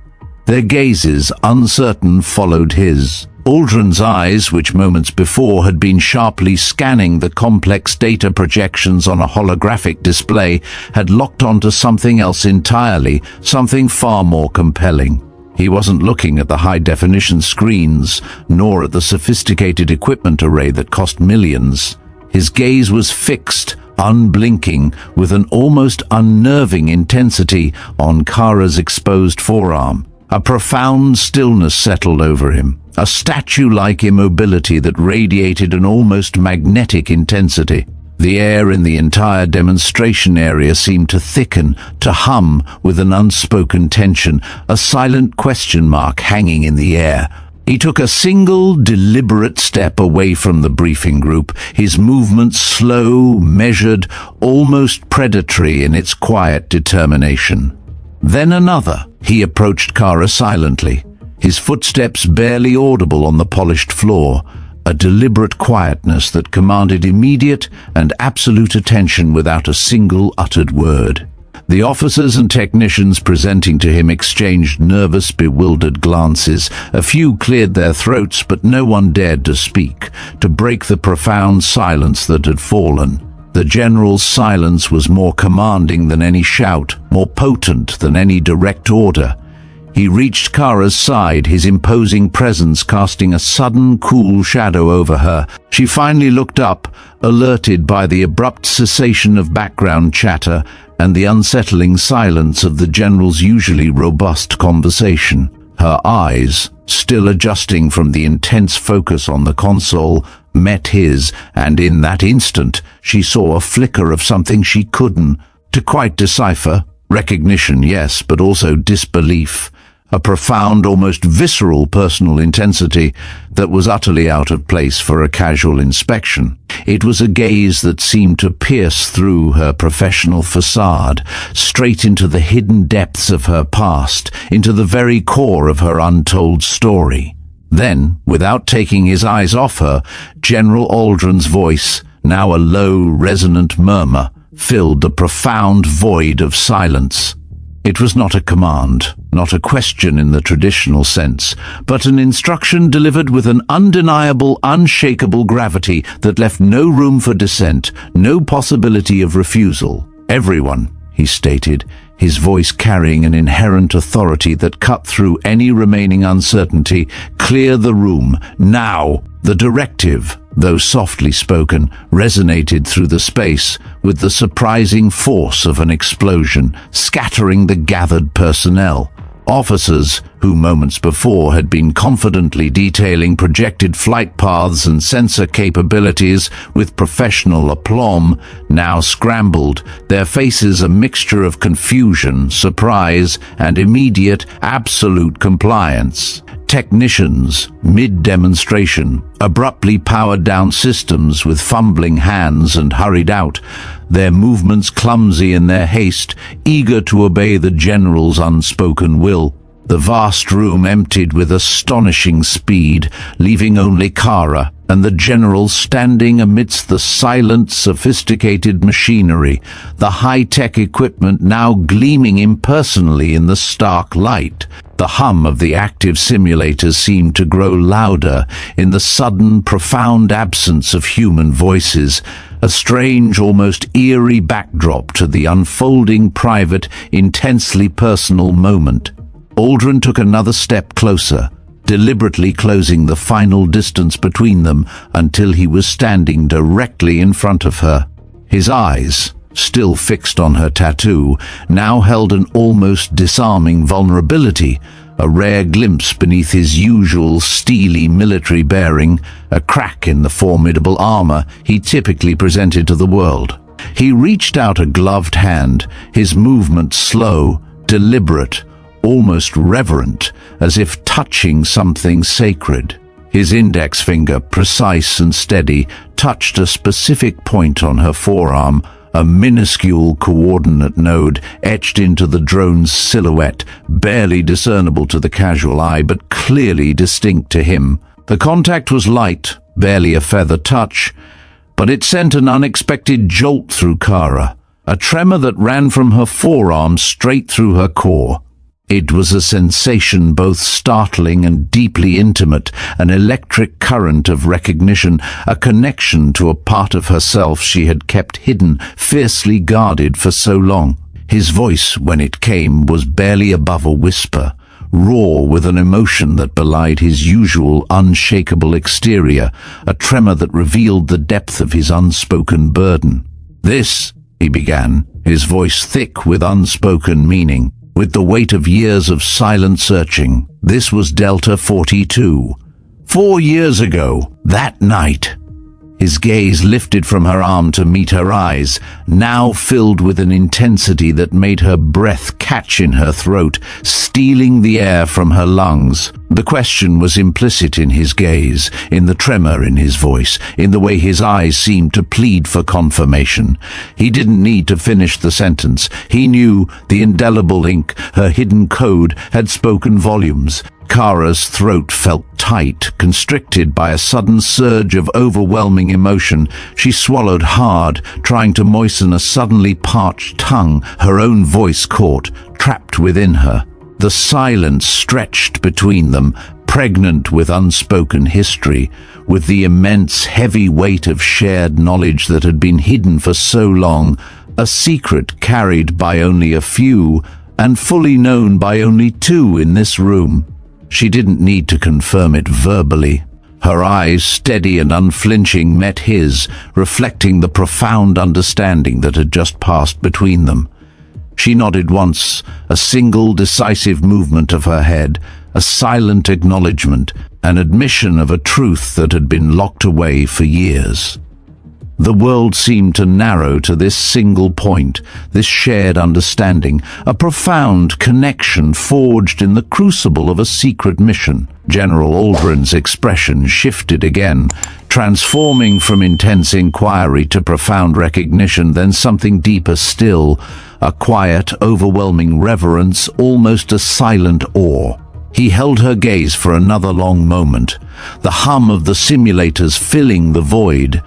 Their gazes, uncertain, followed his. Aldren's eyes, which moments before had been sharply scanning the complex data projections on a holographic display, had locked onto something else entirely, something far more compelling. He wasn't looking at the high-definition screens, nor at the sophisticated equipment array that cost millions. His gaze was fixed, unblinking, with an almost unnerving intensity on Kara's exposed forearm. A profound stillness settled over him, a statue-like immobility that radiated an almost magnetic intensity. The air in the entire demonstration area seemed to thicken, to hum with an unspoken tension, a silent question mark hanging in the air. He took a single, deliberate step away from the briefing group, his movements slow, measured, almost predatory in its quiet determination. Then another. He approached Kara silently, his footsteps barely audible on the polished floor, a deliberate quietness that commanded immediate and absolute attention without a single uttered word. The officers and technicians presenting to him exchanged nervous, bewildered glances. A few cleared their throats, but no one dared to speak, to break the profound silence that had fallen. The general's silence was more commanding than any shout, more potent than any direct order. He reached Kara's side, his imposing presence casting a sudden cool shadow over her. She finally looked up, alerted by the abrupt cessation of background chatter and the unsettling silence of the General's usually robust conversation. Her eyes, still adjusting from the intense focus on the console, met his, and in that instant she saw a flicker of something she couldn't quite decipher. Recognition, yes, but also disbelief. A profound, almost visceral personal intensity that was utterly out of place for a casual inspection. It was a gaze that seemed to pierce through her professional facade, straight into the hidden depths of her past, into the very core of her untold story. Then, without taking his eyes off her, General Aldren's voice, now a low, resonant murmur, filled the profound void of silence. It was not a command, not a question in the traditional sense, but an instruction delivered with an undeniable, unshakable gravity that left no room for dissent, no possibility of refusal. "Everyone," he stated, his voice carrying an inherent authority that cut through any remaining uncertainty, "clear the room, now!" The directive, though softly spoken, resonated through the space with the surprising force of an explosion, scattering the gathered personnel. Officers, who moments before had been confidently detailing projected flight paths and sensor capabilities with professional aplomb, now scrambled, their faces a mixture of confusion, surprise, and immediate, absolute compliance. Technicians, mid-demonstration, abruptly powered down systems with fumbling hands and hurried out, their movements clumsy in their haste, eager to obey the General's unspoken will. The vast room emptied with astonishing speed, leaving only Kara and the General standing amidst the silent, sophisticated machinery, the high-tech equipment now gleaming impersonally in the stark light. The hum of the active simulators seemed to grow louder in the sudden, profound absence of human voices, a strange, almost eerie backdrop to the unfolding, private, intensely personal moment. Aldren took another step closer, deliberately closing the final distance between them until he was standing directly in front of her. His eyes, still fixed on her tattoo, now held an almost disarming vulnerability, a rare glimpse beneath his usual steely military bearing, a crack in the formidable armor he typically presented to the world. He reached out a gloved hand, his movement slow, deliberate, almost reverent, as if touching something sacred. His index finger, precise and steady, touched a specific point on her forearm, a minuscule coordinate node etched into the drone's silhouette, barely discernible to the casual eye, but clearly distinct to him. The contact was light, barely a feather touch, but it sent an unexpected jolt through Kara, a tremor that ran from her forearm straight through her core. It was a sensation both startling and deeply intimate, an electric current of recognition, a connection to a part of herself she had kept hidden, fiercely guarded for so long. His voice, when it came, was barely above a whisper, raw with an emotion that belied his usual unshakable exterior, a tremor that revealed the depth of his unspoken burden. "This," he began, his voice thick with unspoken meaning, with the weight of years of silent searching. "This was Delta 42. 4 years ago, that night." His gaze lifted from her arm to meet her eyes, now filled with an intensity that made her breath catch in her throat, stealing the air from her lungs. The question was implicit in his gaze, in the tremor in his voice, in the way his eyes seemed to plead for confirmation. He didn't need to finish the sentence. He knew the indelible ink, her hidden code, had spoken volumes. Kara's throat felt tight, constricted by a sudden surge of overwhelming emotion. She swallowed hard, trying to moisten a suddenly parched tongue, her own voice caught, trapped within her. The silence stretched between them, pregnant with unspoken history, with the immense, heavy weight of shared knowledge that had been hidden for so long, a secret carried by only a few, and fully known by only two in this room. She didn't need to confirm it verbally. Her eyes, steady and unflinching, met his, reflecting the profound understanding that had just passed between them. She nodded once, a single decisive movement of her head, a silent acknowledgement, an admission of a truth that had been locked away for years. The world seemed to narrow to this single point, this shared understanding, a profound connection forged in the crucible of a secret mission. General Aldren's expression shifted again, transforming from intense inquiry to profound recognition, then something deeper still, a quiet, overwhelming reverence, almost a silent awe. He held her gaze for another long moment, the hum of the simulators filling the void,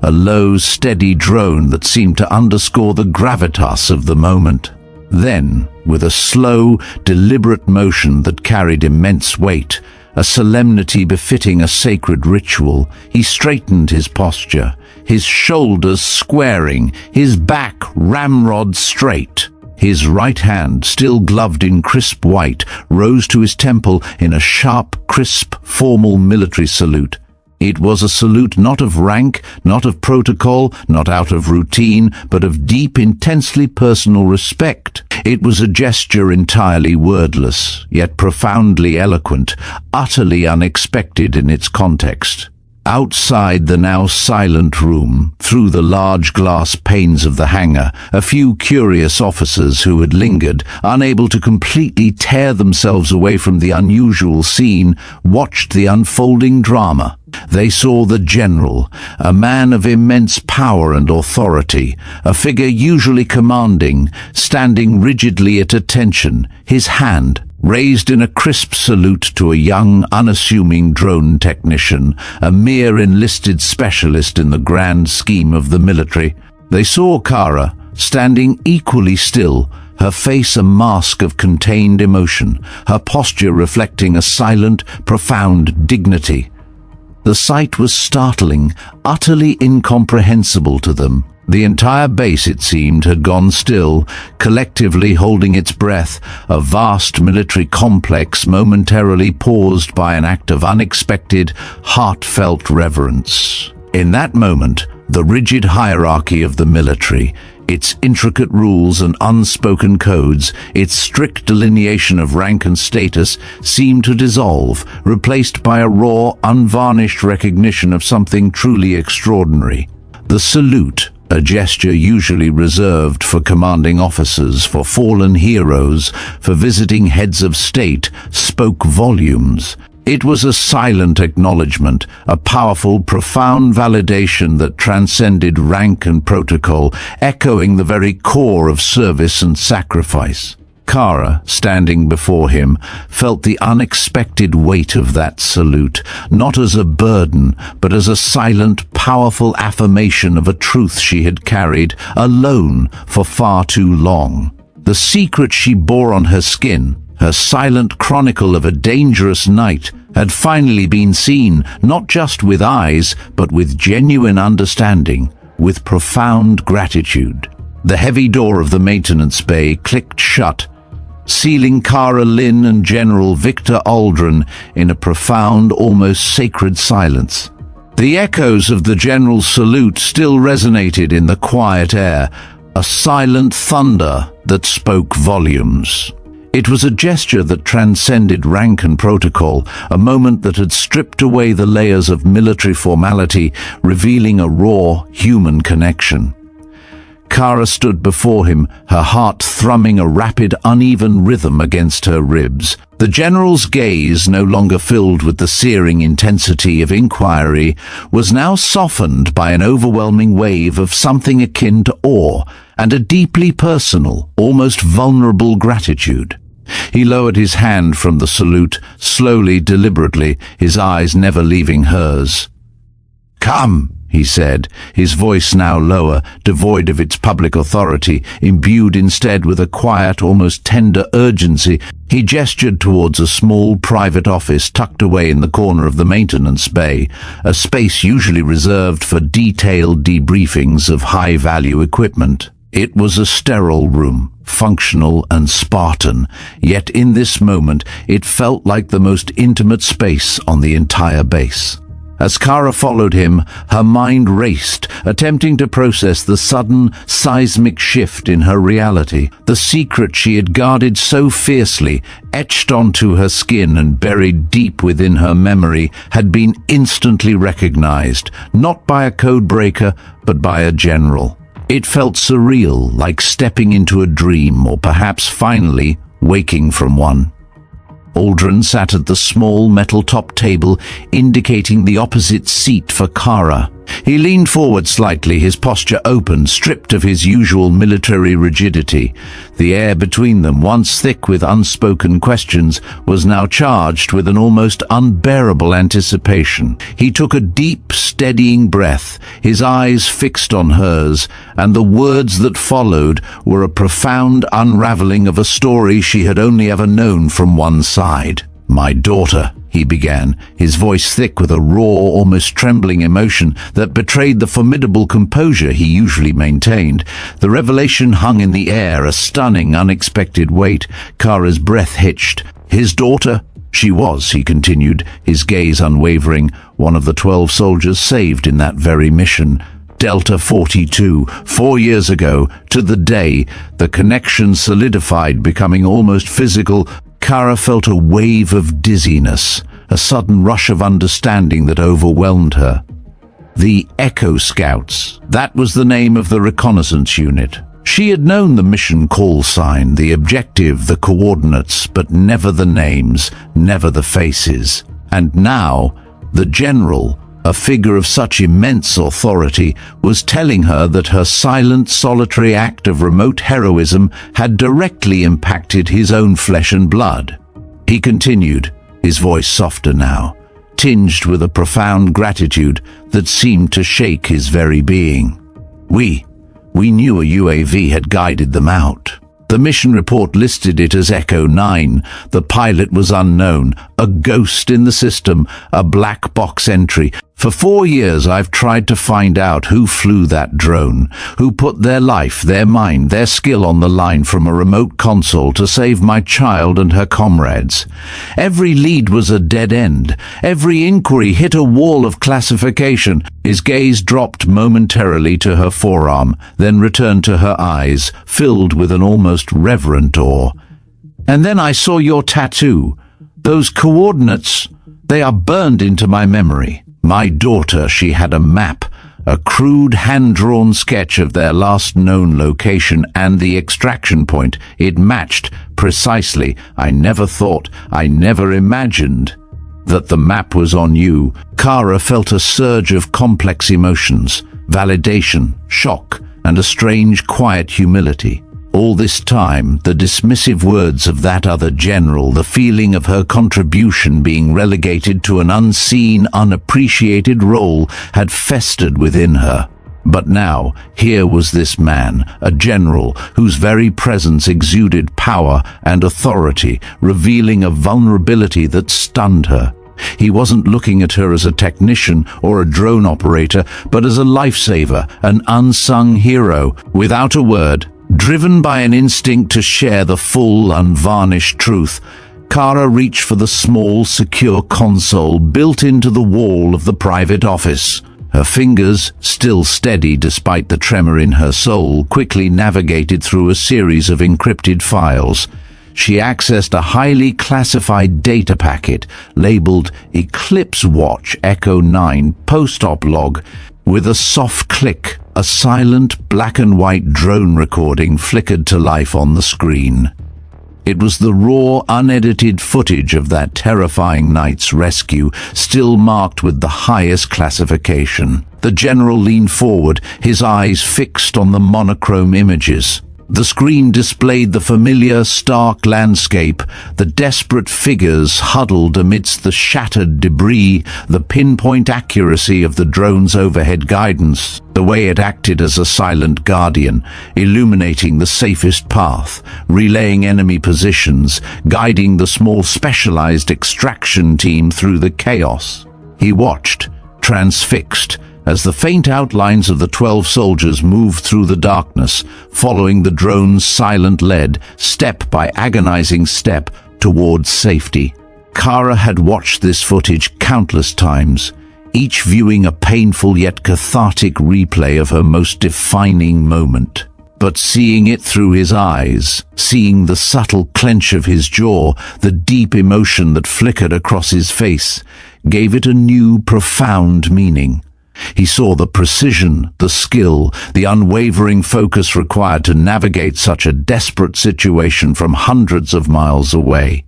a low, steady drone that seemed to underscore the gravitas of the moment. Then, with a slow, deliberate motion that carried immense weight, a solemnity befitting a sacred ritual, he straightened his posture, his shoulders squaring, his back ramrod straight. His right hand, still gloved in crisp white, rose to his temple in a sharp, crisp, formal military salute. It was a salute not of rank, not of protocol, not out of routine, but of deep, intensely personal respect. It was a gesture entirely wordless, yet profoundly eloquent, utterly unexpected in its context. Outside the now silent room, through the large glass panes of the hangar, a few curious officers who had lingered, unable to completely tear themselves away from the unusual scene, watched the unfolding drama. They saw the general, a man of immense power and authority, a figure usually commanding, standing rigidly at attention, his hand raised in a crisp salute to a young, unassuming drone technician, a mere enlisted specialist in the grand scheme of the military. They saw Kara, standing equally still, her face a mask of contained emotion, her posture reflecting a silent, profound dignity. The sight was startling, utterly incomprehensible to them. The entire base, it seemed, had gone still, collectively holding its breath, a vast military complex momentarily paused by an act of unexpected, heartfelt reverence. In that moment, the rigid hierarchy of the military, its intricate rules and unspoken codes, its strict delineation of rank and status, seemed to dissolve, replaced by a raw, unvarnished recognition of something truly extraordinary. The salute, a gesture usually reserved for commanding officers, for fallen heroes, for visiting heads of state, spoke volumes. It was a silent acknowledgement, a powerful, profound validation that transcended rank and protocol, echoing the very core of service and sacrifice. Kara, standing before him, felt the unexpected weight of that salute, not as a burden, but as a silent, powerful affirmation of a truth she had carried, alone, for far too long. The secret she bore on her skin, her silent chronicle of a dangerous night, had finally been seen, not just with eyes, but with genuine understanding, with profound gratitude. The heavy door of the maintenance bay clicked shut, sealing Kara Lynn and General Victor Aldren in a profound, almost sacred silence. The echoes of the general's salute still resonated in the quiet air, a silent thunder that spoke volumes. It was a gesture that transcended rank and protocol, a moment that had stripped away the layers of military formality, revealing a raw, human connection. Kara stood before him, her heart thrumming a rapid, uneven rhythm against her ribs. The general's gaze, no longer filled with the searing intensity of inquiry, was now softened by an overwhelming wave of something akin to awe and a deeply personal, almost vulnerable gratitude. He lowered his hand from the salute, slowly, deliberately, his eyes never leaving hers. "Come," he said, his voice now lower, devoid of its public authority, imbued instead with a quiet, almost tender urgency. He gestured towards a small private office tucked away in the corner of the maintenance bay, a space usually reserved for detailed debriefings of high-value equipment. It was a sterile room, functional and Spartan, yet in this moment it felt like the most intimate space on the entire base. As Kara followed him, her mind raced, attempting to process the sudden, seismic shift in her reality. The secret she had guarded so fiercely, etched onto her skin and buried deep within her memory, had been instantly recognized, not by a code breaker, but by a general. It felt surreal, like stepping into a dream, or perhaps finally waking from one. Aldren sat at the small metal-top table, indicating the opposite seat for Kara. He leaned forward slightly, his posture open, stripped of his usual military rigidity. The air between them, once thick with unspoken questions, was now charged with an almost unbearable anticipation. He took a deep, steadying breath, his eyes fixed on hers, and the words that followed were a profound unraveling of a story she had only ever known from one side. "My daughter," he began, his voice thick with a raw, almost trembling emotion that betrayed the formidable composure he usually maintained. The revelation hung in the air, a stunning, unexpected weight. Kara's breath hitched. "His daughter? She was," he continued, his gaze unwavering, "one of the 12 soldiers saved in that very mission. Delta 42, 4 years ago, to the day, the connection solidified, becoming almost physical." Kara felt a wave of dizziness, a sudden rush of understanding that overwhelmed her. The Echo Scouts, that was the name of the reconnaissance unit. She had known the mission call sign, the objective, the coordinates, but never the names, never the faces. And now, the general, a figure of such immense authority, was telling her that her silent, solitary act of remote heroism had directly impacted his own flesh and blood. He continued, his voice softer now, tinged with a profound gratitude that seemed to shake his very being. We knew a UAV had guided them out. The mission report listed it as Echo 9. The pilot was unknown, a ghost in the system, a black box entry. For 4 years I've tried to find out who flew that drone, who put their life, their mind, their skill on the line from a remote console to save my child and her comrades. Every lead was a dead end. Every inquiry hit a wall of classification. His gaze dropped momentarily to her forearm, then returned to her eyes, filled with an almost reverent awe. "And then I saw your tattoo. Those coordinates, they are burned into my memory." My daughter, she had a map, a crude hand-drawn sketch of their last known location and the extraction point. It matched precisely. I never thought, I never imagined that the map was on you. Kara felt a surge of complex emotions, validation, shock, and a strange, quiet humility. All this time, the dismissive words of that other general, the feeling of her contribution being relegated to an unseen, unappreciated role, had festered within her. But now, here was this man, a general, whose very presence exuded power and authority, revealing a vulnerability that stunned her. He wasn't looking at her as a technician or a drone operator, but as a lifesaver, an unsung hero. Without a word, driven by an instinct to share the full, unvarnished truth, Kara reached for the small, secure console built into the wall of the private office. Her fingers, still steady despite the tremor in her soul, quickly navigated through a series of encrypted files. She accessed a highly classified data packet labeled Eclipse Watch Echo 9 post-op log. With a soft click, a silent black-and-white drone recording flickered to life on the screen. It was the raw, unedited footage of that terrifying night's rescue, still marked with the highest classification. The general leaned forward, his eyes fixed on the monochrome images. The screen displayed the familiar, stark landscape, the desperate figures huddled amidst the shattered debris, the pinpoint accuracy of the drone's overhead guidance, the way it acted as a silent guardian, illuminating the safest path, relaying enemy positions, guiding the small specialized extraction team through the chaos. He watched, transfixed, as the faint outlines of the 12 soldiers moved through the darkness, following the drone's silent lead, step by agonizing step, towards safety. Kara had watched this footage countless times, each viewing a painful yet cathartic replay of her most defining moment. But seeing it through his eyes, seeing the subtle clench of his jaw, the deep emotion that flickered across his face, gave it a new, profound meaning. He saw the precision, the skill, the unwavering focus required to navigate such a desperate situation from hundreds of miles away.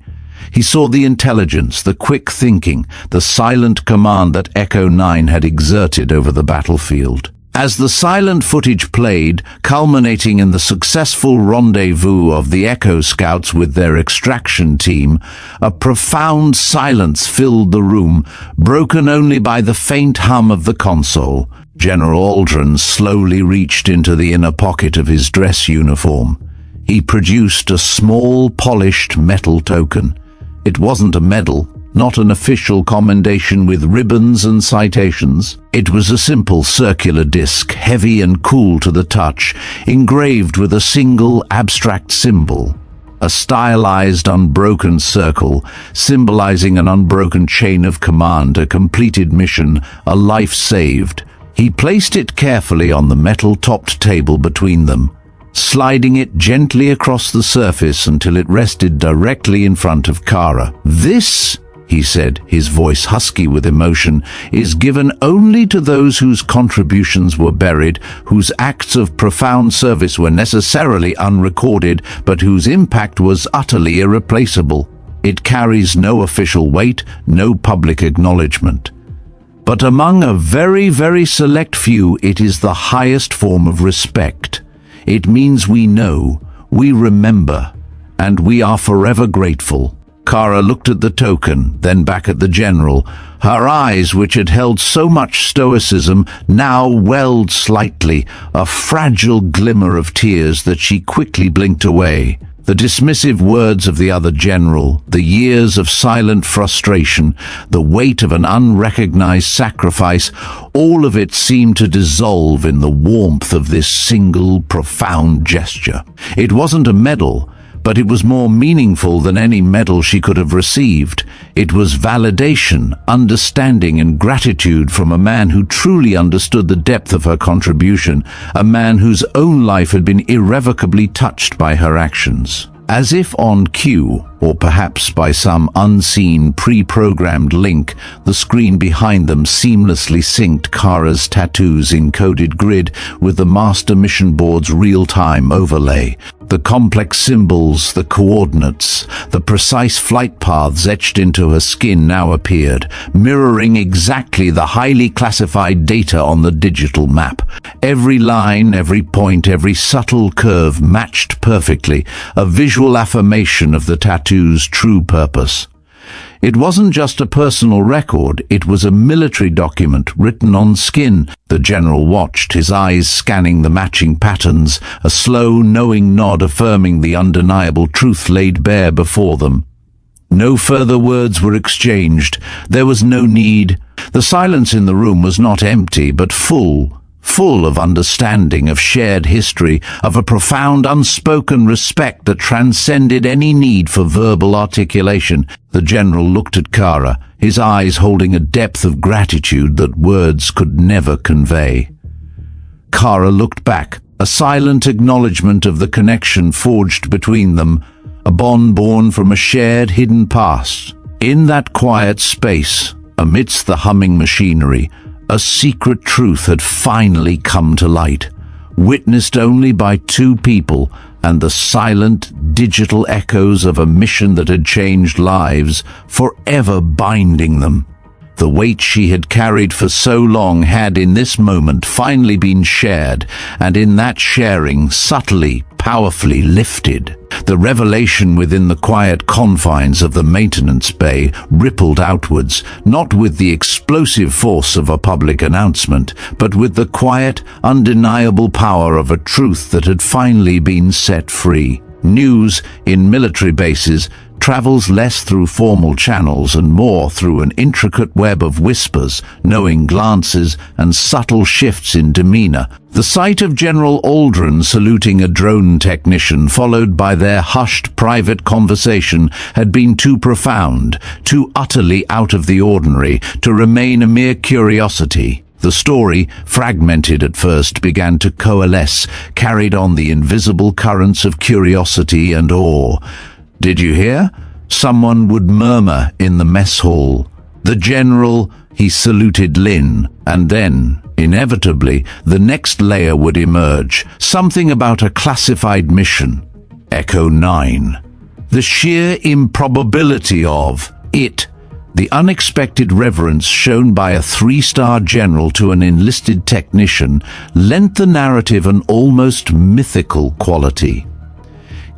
He saw the intelligence, the quick thinking, the silent command that Echo 9 had exerted over the battlefield. As the silent footage played, culminating in the successful rendezvous of the Echo Scouts with their extraction team, a profound silence filled the room, broken only by the faint hum of the console. General Aldren slowly reached into the inner pocket of his dress uniform. He produced a small, polished metal token. It wasn't a medal, not an official commendation with ribbons and citations. It was a simple circular disc, heavy and cool to the touch, engraved with a single abstract symbol. A stylized, unbroken circle, symbolizing an unbroken chain of command, a completed mission, a life saved. He placed it carefully on the metal-topped table between them, sliding it gently across the surface until it rested directly in front of Kara. "This," he said, his voice husky with emotion, "is given only to those whose contributions were buried, whose acts of profound service were necessarily unrecorded, but whose impact was utterly irreplaceable. It carries no official weight, no public acknowledgement. But among a very, very select few, it is the highest form of respect. It means we know, we remember, and we are forever grateful." Kara looked at the token, then back at the general. Her eyes, which had held so much stoicism, now welled slightly, a fragile glimmer of tears that she quickly blinked away. The dismissive words of the other general, the years of silent frustration, the weight of an unrecognized sacrifice, all of it seemed to dissolve in the warmth of this single, profound gesture. It wasn't a medal, but it was more meaningful than any medal she could have received. It was validation, understanding, and gratitude from a man who truly understood the depth of her contribution, a man whose own life had been irrevocably touched by her actions. As if on cue, or perhaps by some unseen, pre-programmed link, the screen behind them seamlessly synced Kara's tattoos in coded grid with the Master Mission Board's real-time overlay. The complex symbols, the coordinates, the precise flight paths etched into her skin now appeared, mirroring exactly the highly classified data on the digital map. Every line, every point, every subtle curve matched perfectly, a visual affirmation of the tattoo's true purpose. It wasn't just a personal record, it was a military document written on skin. The general watched, his eyes scanning the matching patterns, a slow, knowing nod affirming the undeniable truth laid bare before them. No further words were exchanged. There was no need. The silence in the room was not empty, but full of understanding, of shared history, of a profound unspoken respect that transcended any need for verbal articulation. The general looked at Kara, his eyes holding a depth of gratitude that words could never convey. Kara looked back, a silent acknowledgement of the connection forged between them, a bond born from a shared hidden past. In that quiet space, amidst the humming machinery, a secret truth had finally come to light, witnessed only by two people and the silent digital echoes of a mission that had changed lives, forever binding them. The weight she had carried for so long had in this moment finally been shared, and in that sharing subtly, powerfully lifted. The revelation within the quiet confines of the maintenance bay rippled outwards, not with the explosive force of a public announcement, but with the quiet, undeniable power of a truth that had finally been set free. News in military bases travels less through formal channels and more through an intricate web of whispers, knowing glances, and subtle shifts in demeanor. The sight of General Aldren saluting a drone technician, followed by their hushed private conversation, had been too profound, too utterly out of the ordinary, to remain a mere curiosity. The story, fragmented at first, began to coalesce, carried on the invisible currents of curiosity and awe. "Did you hear?" someone would murmur in the mess hall. "The General," he saluted Lynn, and then, inevitably, the next layer would emerge, something about a classified mission. Echo 9. The sheer improbability of it. The unexpected reverence shown by a 3-star general to an enlisted technician lent the narrative an almost mythical quality.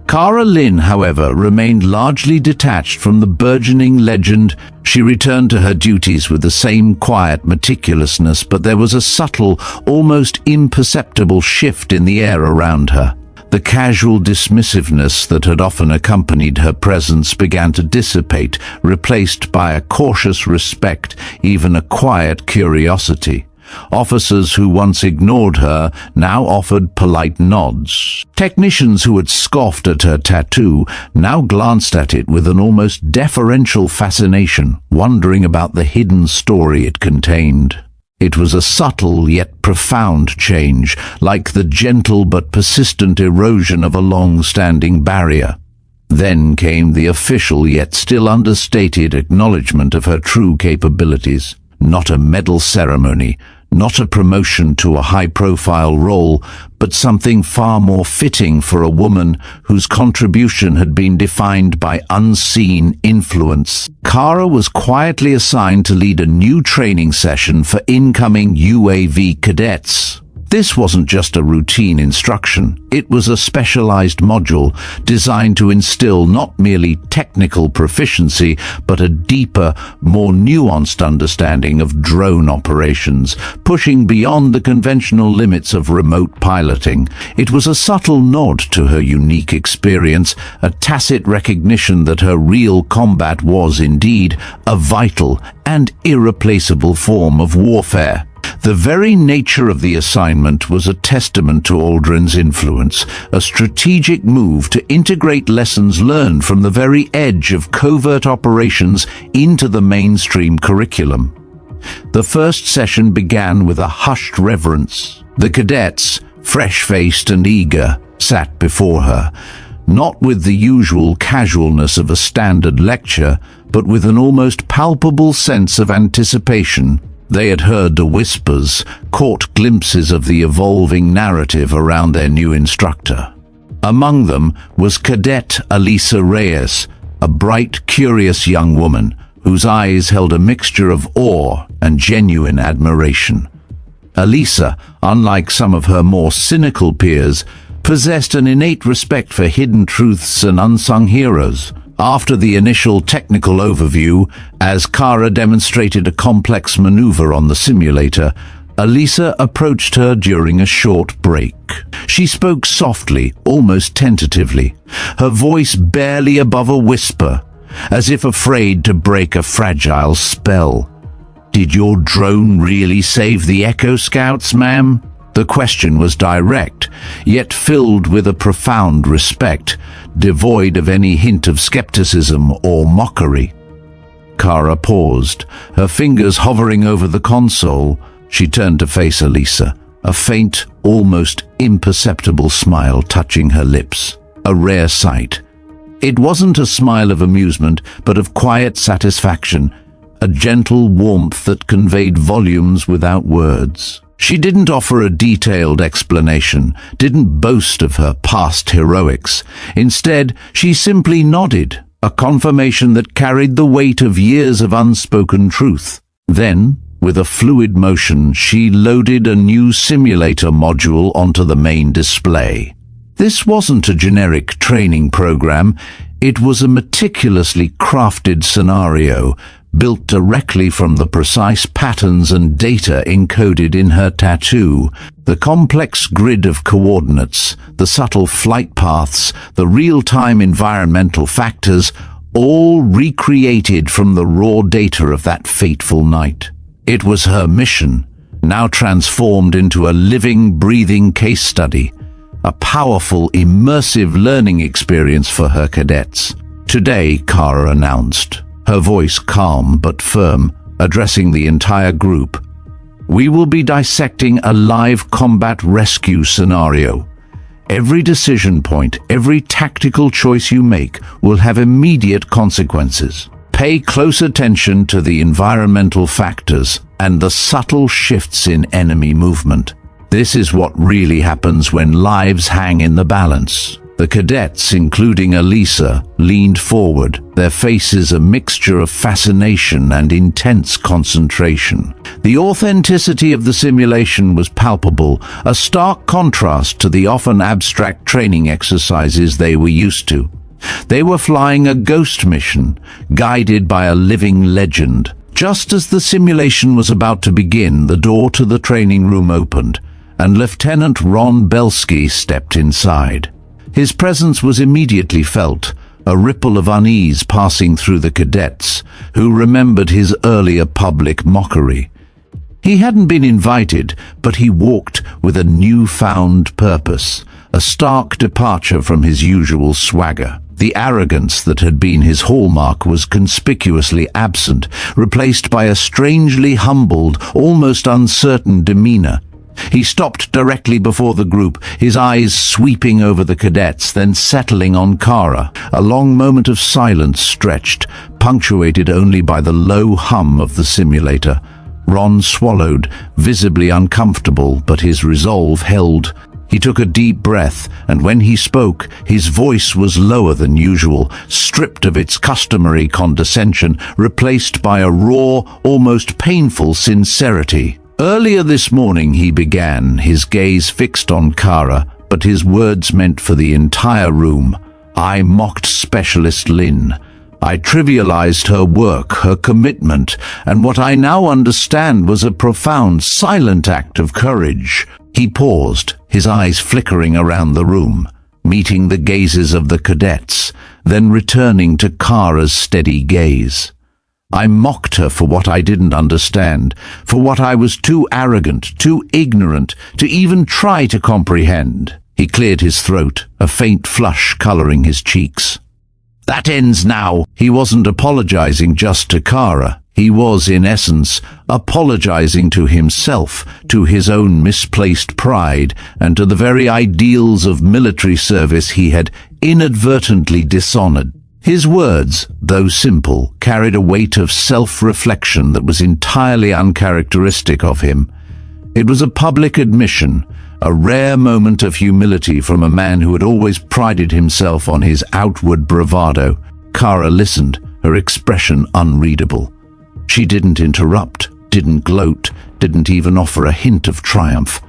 Cara Lynn, however, remained largely detached from the burgeoning legend. She returned to her duties with the same quiet meticulousness, but there was a subtle, almost imperceptible shift in the air around her. The casual dismissiveness that had often accompanied her presence began to dissipate, replaced by a cautious respect, even a quiet curiosity. Officers who once ignored her now offered polite nods. Technicians who had scoffed at her tattoo now glanced at it with an almost deferential fascination, wondering about the hidden story it contained. It was a subtle yet profound change, like the gentle but persistent erosion of a long-standing barrier. Then came the official yet still understated acknowledgement of her true capabilities. Not a medal ceremony, not a promotion to a high-profile role, but something far more fitting for a woman whose contribution had been defined by unseen influence. Cara was quietly assigned to lead a new training session for incoming UAV cadets. This wasn't just a routine instruction. It was a specialized module designed to instill not merely technical proficiency, but a deeper, more nuanced understanding of drone operations, pushing beyond the conventional limits of remote piloting. It was a subtle nod to her unique experience, a tacit recognition that her real combat was indeed a vital and irreplaceable form of warfare. The very nature of the assignment was a testament to Aldren's influence, a strategic move to integrate lessons learned from the very edge of covert operations into the mainstream curriculum. The first session began with a hushed reverence. The cadets, fresh-faced and eager, sat before her, not with the usual casualness of a standard lecture, but with an almost palpable sense of anticipation. They had heard the whispers, caught glimpses of the evolving narrative around their new instructor. Among them was Cadet Elisa Reyes, a bright, curious young woman whose eyes held a mixture of awe and genuine admiration. Elisa, unlike some of her more cynical peers, possessed an innate respect for hidden truths and unsung heroes. After the initial technical overview, as Cara demonstrated a complex maneuver on the simulator, Elisa approached her during a short break. She spoke softly, almost tentatively, her voice barely above a whisper, as if afraid to break a fragile spell. "Did your drone really save the Echo Scouts, ma'am?" The question was direct, yet filled with a profound respect, devoid of any hint of skepticism or mockery. Cara paused, her fingers hovering over the console. She turned to face Elisa, a faint, almost imperceptible smile touching her lips, a rare sight. It wasn't a smile of amusement, but of quiet satisfaction, a gentle warmth that conveyed volumes without words. She didn't offer a detailed explanation, didn't boast of her past heroics. Instead, she simply nodded, a confirmation that carried the weight of years of unspoken truth. Then, with a fluid motion, she loaded a new simulator module onto the main display. This wasn't a generic training program. It was a meticulously crafted scenario, built directly from the precise patterns and data encoded in her tattoo. The complex grid of coordinates, the subtle flight paths, the real-time environmental factors, all recreated from the raw data of that fateful night. It was her mission, now transformed into a living, breathing case study, a powerful, immersive learning experience for her cadets. Today, Kara announced, her voice calm but firm, addressing the entire group. We will be dissecting a live combat rescue scenario. Every decision point, every tactical choice you make will have immediate consequences. Pay close attention to the environmental factors and the subtle shifts in enemy movement. This is what really happens when lives hang in the balance. The cadets, including Elisa, leaned forward, their faces a mixture of fascination and intense concentration. The authenticity of the simulation was palpable, a stark contrast to the often abstract training exercises they were used to. They were flying a ghost mission, guided by a living legend. Just as the simulation was about to begin, the door to the training room opened, and Lieutenant Ron Belsky stepped inside. His presence was immediately felt, a ripple of unease passing through the cadets, who remembered his earlier public mockery. He hadn't been invited, but he walked with a newfound purpose, a stark departure from his usual swagger. The arrogance that had been his hallmark was conspicuously absent, replaced by a strangely humbled, almost uncertain demeanor. He stopped directly before the group, his eyes sweeping over the cadets, then settling on Kara. A long moment of silence stretched, punctuated only by the low hum of the simulator. Ron swallowed, visibly uncomfortable, but his resolve held. He took a deep breath, and when he spoke, his voice was lower than usual, stripped of its customary condescension, replaced by a raw, almost painful sincerity. Earlier this morning, he began, his gaze fixed on Kara, but his words meant for the entire room. I mocked Specialist Lin. I trivialized her work, her commitment, and what I now understand was a profound, silent act of courage. He paused, his eyes flickering around the room, meeting the gazes of the cadets, then returning to Kara's steady gaze. I mocked her for what I didn't understand, for what I was too arrogant, too ignorant to even try to comprehend. He cleared his throat, a faint flush coloring his cheeks. That ends now. He wasn't apologizing just to Kara. He was, in essence, apologizing to himself, to his own misplaced pride, and to the very ideals of military service he had inadvertently dishonored. His words, though simple, carried a weight of self-reflection that was entirely uncharacteristic of him. It was a public admission, a rare moment of humility from a man who had always prided himself on his outward bravado. Kara listened, her expression unreadable. She didn't interrupt, didn't gloat, didn't even offer a hint of triumph.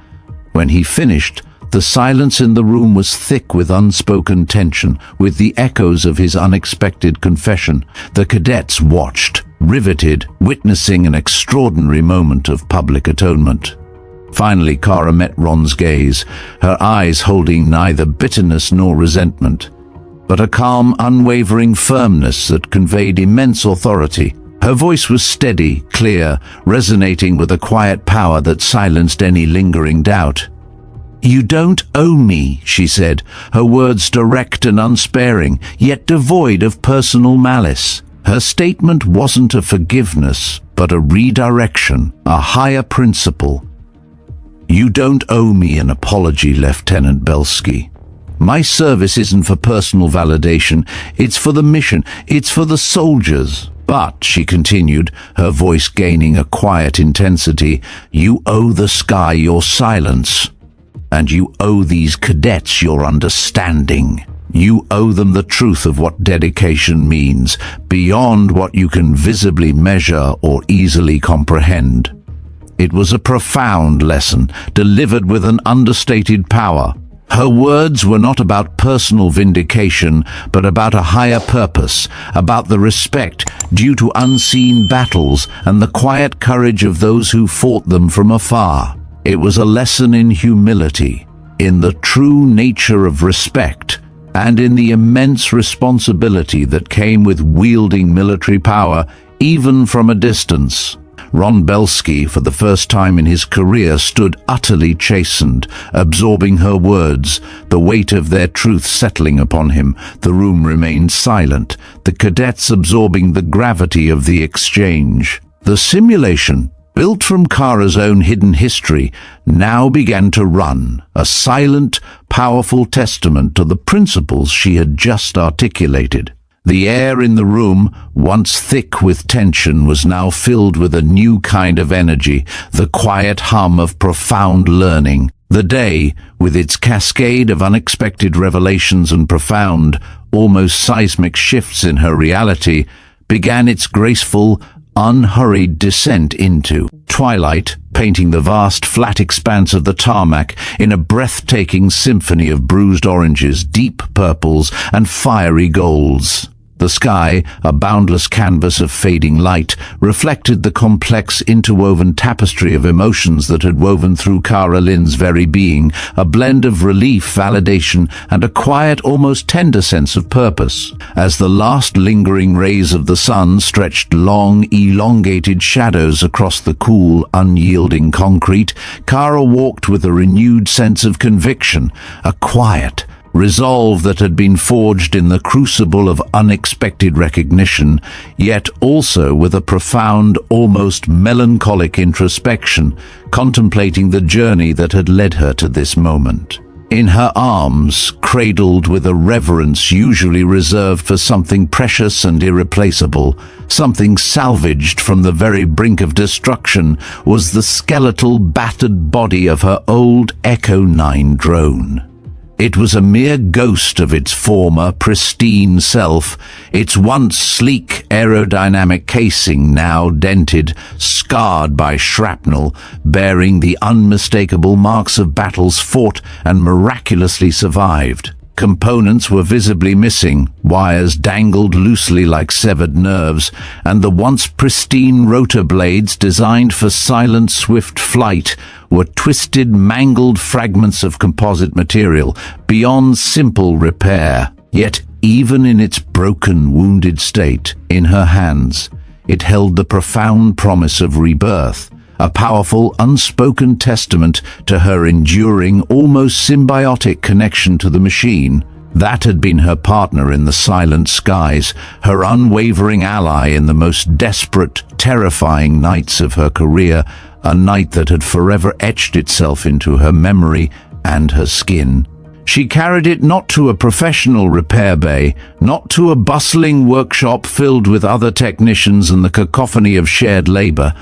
When he finished, the silence in the room was thick with unspoken tension, with the echoes of his unexpected confession. The cadets watched, riveted, witnessing an extraordinary moment of public atonement. Finally, Kara met Ron's gaze, her eyes holding neither bitterness nor resentment, but a calm, unwavering firmness that conveyed immense authority. Her voice was steady, clear, resonating with a quiet power that silenced any lingering doubt. You don't owe me, she said, her words direct and unsparing, yet devoid of personal malice. Her statement wasn't a forgiveness, but a redirection, a higher principle. You don't owe me an apology, Lieutenant Belsky. My service isn't for personal validation, it's for the mission, it's for the soldiers. But, she continued, her voice gaining a quiet intensity, you owe the sky your silence. And you owe these cadets your understanding. You owe them the truth of what dedication means, beyond what you can visibly measure or easily comprehend. It was a profound lesson, delivered with an understated power. Her words were not about personal vindication, but about a higher purpose, about the respect due to unseen battles and the quiet courage of those who fought them from afar. It was a lesson in humility, in the true nature of respect, and in the immense responsibility that came with wielding military power, even from a distance. Ron Belsky, for the first time in his career, stood utterly chastened, absorbing her words, the weight of their truth settling upon him. The room remained silent, the cadets absorbing the gravity of the exchange. The simulation, built from Kara's own hidden history, now began to run, a silent, powerful testament to the principles she had just articulated. The air in the room, once thick with tension, was now filled with a new kind of energy, the quiet hum of profound learning. The day, with its cascade of unexpected revelations and profound, almost seismic shifts in her reality, began its graceful, unhurried descent into twilight, painting the vast flat expanse of the tarmac in a breathtaking symphony of bruised oranges, deep purples, and fiery golds. The sky, a boundless canvas of fading light, reflected the complex interwoven tapestry of emotions that had woven through Kara Lynn's very being, a blend of relief, validation, and a quiet, almost tender sense of purpose. As the last lingering rays of the sun stretched long, elongated shadows across the cool, unyielding concrete, Kara walked with a renewed sense of conviction, a quiet resolve that had been forged in the crucible of unexpected recognition, yet also with a profound, almost melancholic introspection, contemplating the journey that had led her to this moment. In her arms, cradled with a reverence usually reserved for something precious and irreplaceable, something salvaged from the very brink of destruction, was the skeletal, battered body of her old Echo 9 drone. It was a mere ghost of its former, pristine self, its once sleek, aerodynamic casing now dented, scarred by shrapnel, bearing the unmistakable marks of battles fought and miraculously survived. Components were visibly missing, wires dangled loosely like severed nerves, and the once pristine rotor blades designed for silent, swift flight were twisted, mangled fragments of composite material, beyond simple repair. Yet, even in its broken, wounded state, in her hands, it held the profound promise of rebirth, a powerful, unspoken testament to her enduring, almost symbiotic connection to the machine. That had been her partner in the silent skies, her unwavering ally in the most desperate, terrifying nights of her career, a night that had forever etched itself into her memory and her skin. She carried it not to a professional repair bay, not to a bustling workshop filled with other technicians and the cacophony of shared labor,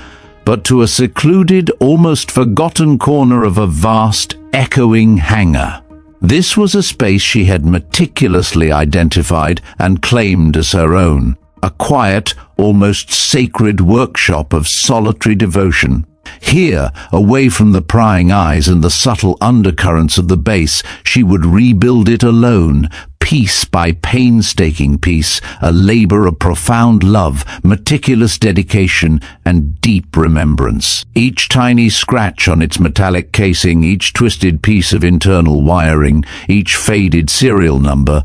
but to a secluded, almost forgotten corner of a vast, echoing hangar. This was a space she had meticulously identified and claimed as her own, a quiet, almost sacred workshop of solitary devotion. Here, away from the prying eyes and the subtle undercurrents of the base, she would rebuild it alone, piece by painstaking piece, a labor of profound love, meticulous dedication, and deep remembrance. Each tiny scratch on its metallic casing, each twisted piece of internal wiring, each faded serial number,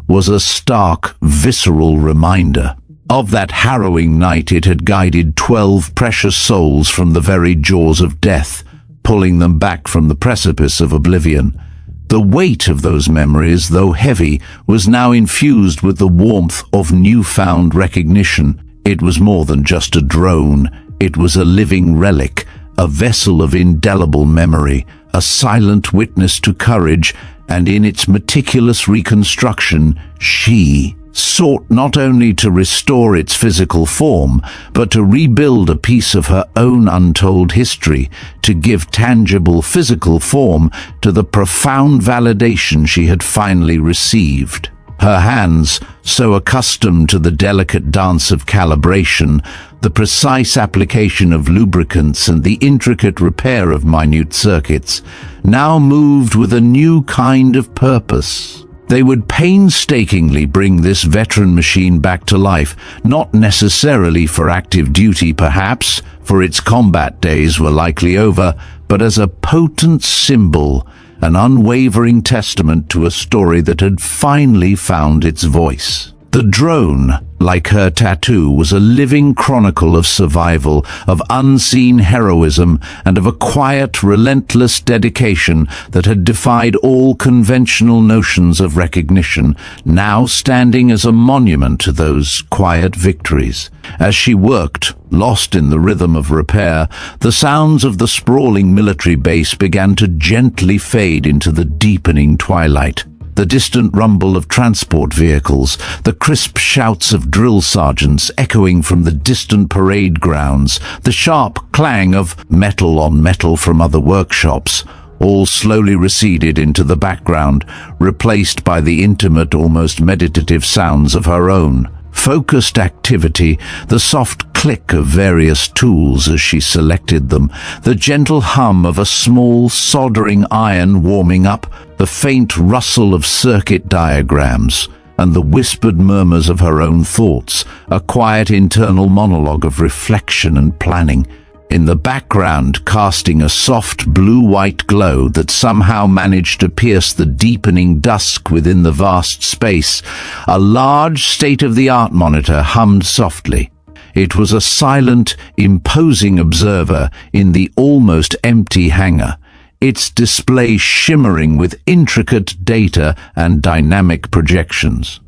was a stark, visceral reminder of that harrowing night it had guided 12 precious souls from the very jaws of death, pulling them back from the precipice of oblivion. The weight of those memories, though heavy, was now infused with the warmth of newfound recognition. It was more than just a drone. It was a living relic, a vessel of indelible memory, a silent witness to courage, and in its meticulous reconstruction, she sought not only to restore its physical form, but to rebuild a piece of her own untold history, to give tangible physical form to the profound validation she had finally received. Her hands, so accustomed to the delicate dance of calibration, the precise application of lubricants and the intricate repair of minute circuits, now moved with a new kind of purpose. They would painstakingly bring this veteran machine back to life, not necessarily for active duty perhaps, for its combat days were likely over, but as a potent symbol, an unwavering testament to a story that had finally found its voice. The drone, like her tattoo, was a living chronicle of survival, of unseen heroism, and of a quiet, relentless dedication that had defied all conventional notions of recognition, now standing as a monument to those quiet victories. As she worked, lost in the rhythm of repair, the sounds of the sprawling military base began to gently fade into the deepening twilight. The distant rumble of transport vehicles, the crisp shouts of drill sergeants echoing from the distant parade grounds, the sharp clang of metal on metal from other workshops, all slowly receded into the background, replaced by the intimate, almost meditative sounds of her own focused activity, the soft click of various tools as she selected them, the gentle hum of a small soldering iron warming up, the faint rustle of circuit diagrams, and the whispered murmurs of her own thoughts, a quiet internal monologue of reflection and planning. In the background, casting a soft blue-white glow that somehow managed to pierce the deepening dusk within the vast space, a large state-of-the-art monitor hummed softly. It was a silent, imposing observer in the almost empty hangar, its display shimmering with intricate data and dynamic projections.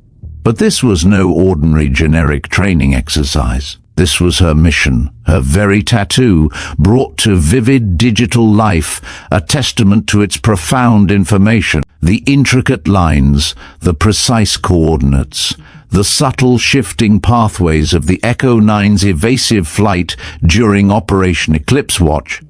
But this was no ordinary generic training exercise. This was her mission, her very tattoo, brought to vivid digital life, a testament to its profound information. The intricate lines, the precise coordinates, the subtle shifting pathways of the Echo 9's evasive flight during Operation Eclipse Watch,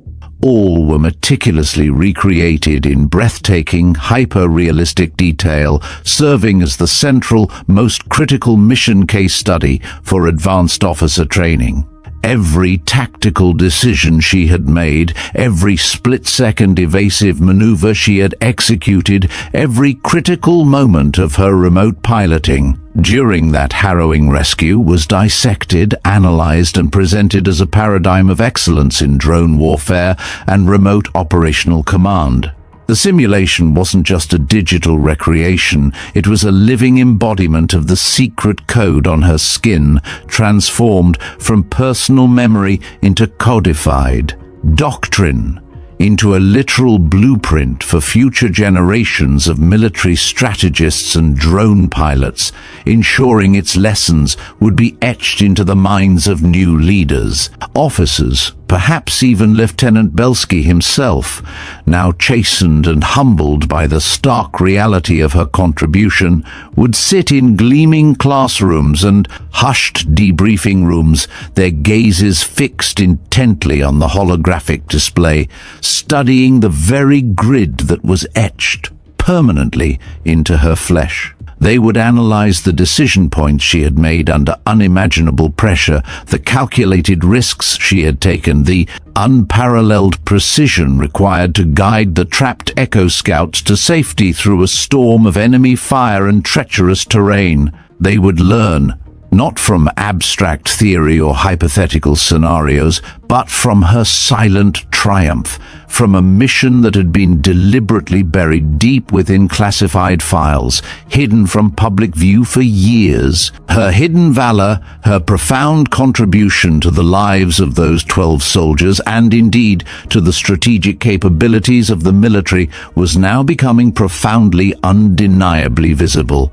all were meticulously recreated in breathtaking, hyper-realistic detail, serving as the central, most critical mission case study for advanced officer training. Every tactical decision she had made, every split-second evasive maneuver she had executed, every critical moment of her remote piloting during that harrowing rescue was dissected, analyzed, and presented as a paradigm of excellence in drone warfare and remote operational command. The simulation wasn't just a digital recreation, it was a living embodiment of the secret code on her skin, transformed from personal memory into codified doctrine, into a literal blueprint for future generations of military strategists and drone pilots, ensuring its lessons would be etched into the minds of new leaders, officers, perhaps even Lieutenant Belsky himself, now chastened and humbled by the stark reality of her contribution, would sit in gleaming classrooms and hushed debriefing rooms, their gazes fixed intently on the holographic display, studying the very grid that was etched permanently into her flesh. They would analyze the decision points she had made under unimaginable pressure, the calculated risks she had taken, the unparalleled precision required to guide the trapped Echo Scouts to safety through a storm of enemy fire and treacherous terrain. They would learn, not from abstract theory or hypothetical scenarios, but from her silent triumph, from a mission that had been deliberately buried deep within classified files, hidden from public view for years. Her hidden valor, her profound contribution to the lives of those 12 soldiers, and indeed to the strategic capabilities of the military, was now becoming profoundly, undeniably visible.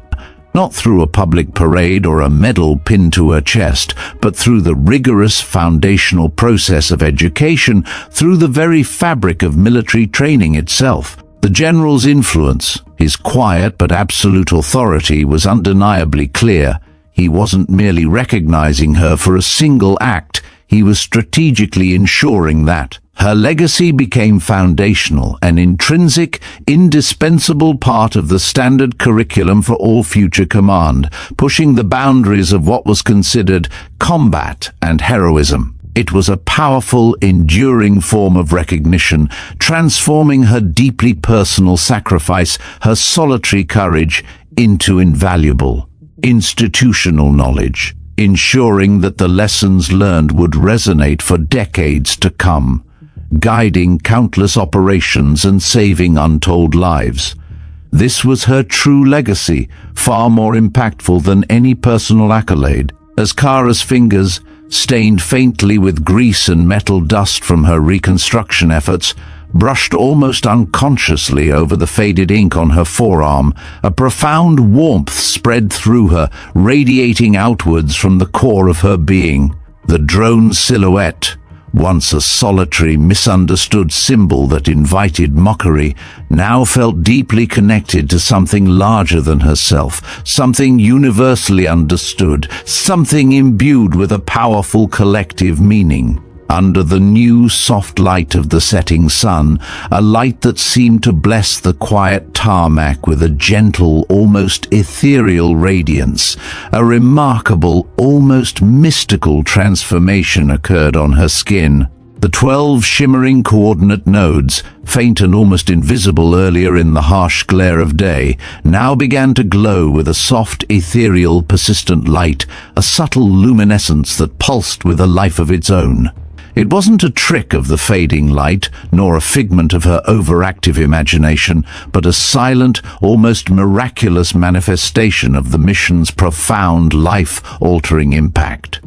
Not through a public parade or a medal pinned to her chest, but through the rigorous foundational process of education, through the very fabric of military training itself. The general's influence, his quiet but absolute authority, was undeniably clear. He wasn't merely recognizing her for a single act, he was strategically ensuring that her legacy became foundational, an intrinsic, indispensable part of the standard curriculum for all future command, pushing the boundaries of what was considered combat and heroism. It was a powerful, enduring form of recognition, transforming her deeply personal sacrifice, her solitary courage, into invaluable, institutional knowledge, ensuring that the lessons learned would resonate for decades to come. guiding countless operations and saving untold lives. This was her true legacy, far more impactful than any personal accolade. As Kara's fingers, stained faintly with grease and metal dust from her reconstruction efforts, brushed almost unconsciously over the faded ink on her forearm, a profound warmth spread through her, radiating outwards from the core of her being. The drone silhouette, once a solitary, misunderstood symbol that invited mockery, now felt deeply connected to something larger than herself, something universally understood, something imbued with a powerful collective meaning. Under the new soft light of the setting sun, a light that seemed to bless the quiet tarmac with a gentle, almost ethereal radiance, a remarkable, almost mystical transformation occurred on her skin. The 12 shimmering coordinate nodes, faint and almost invisible earlier in the harsh glare of day, now began to glow with a soft, ethereal, persistent light, a subtle luminescence that pulsed with a life of its own. It wasn't a trick of the fading light, nor a figment of her overactive imagination, but a silent, almost miraculous manifestation of the mission's profound, life-altering impact.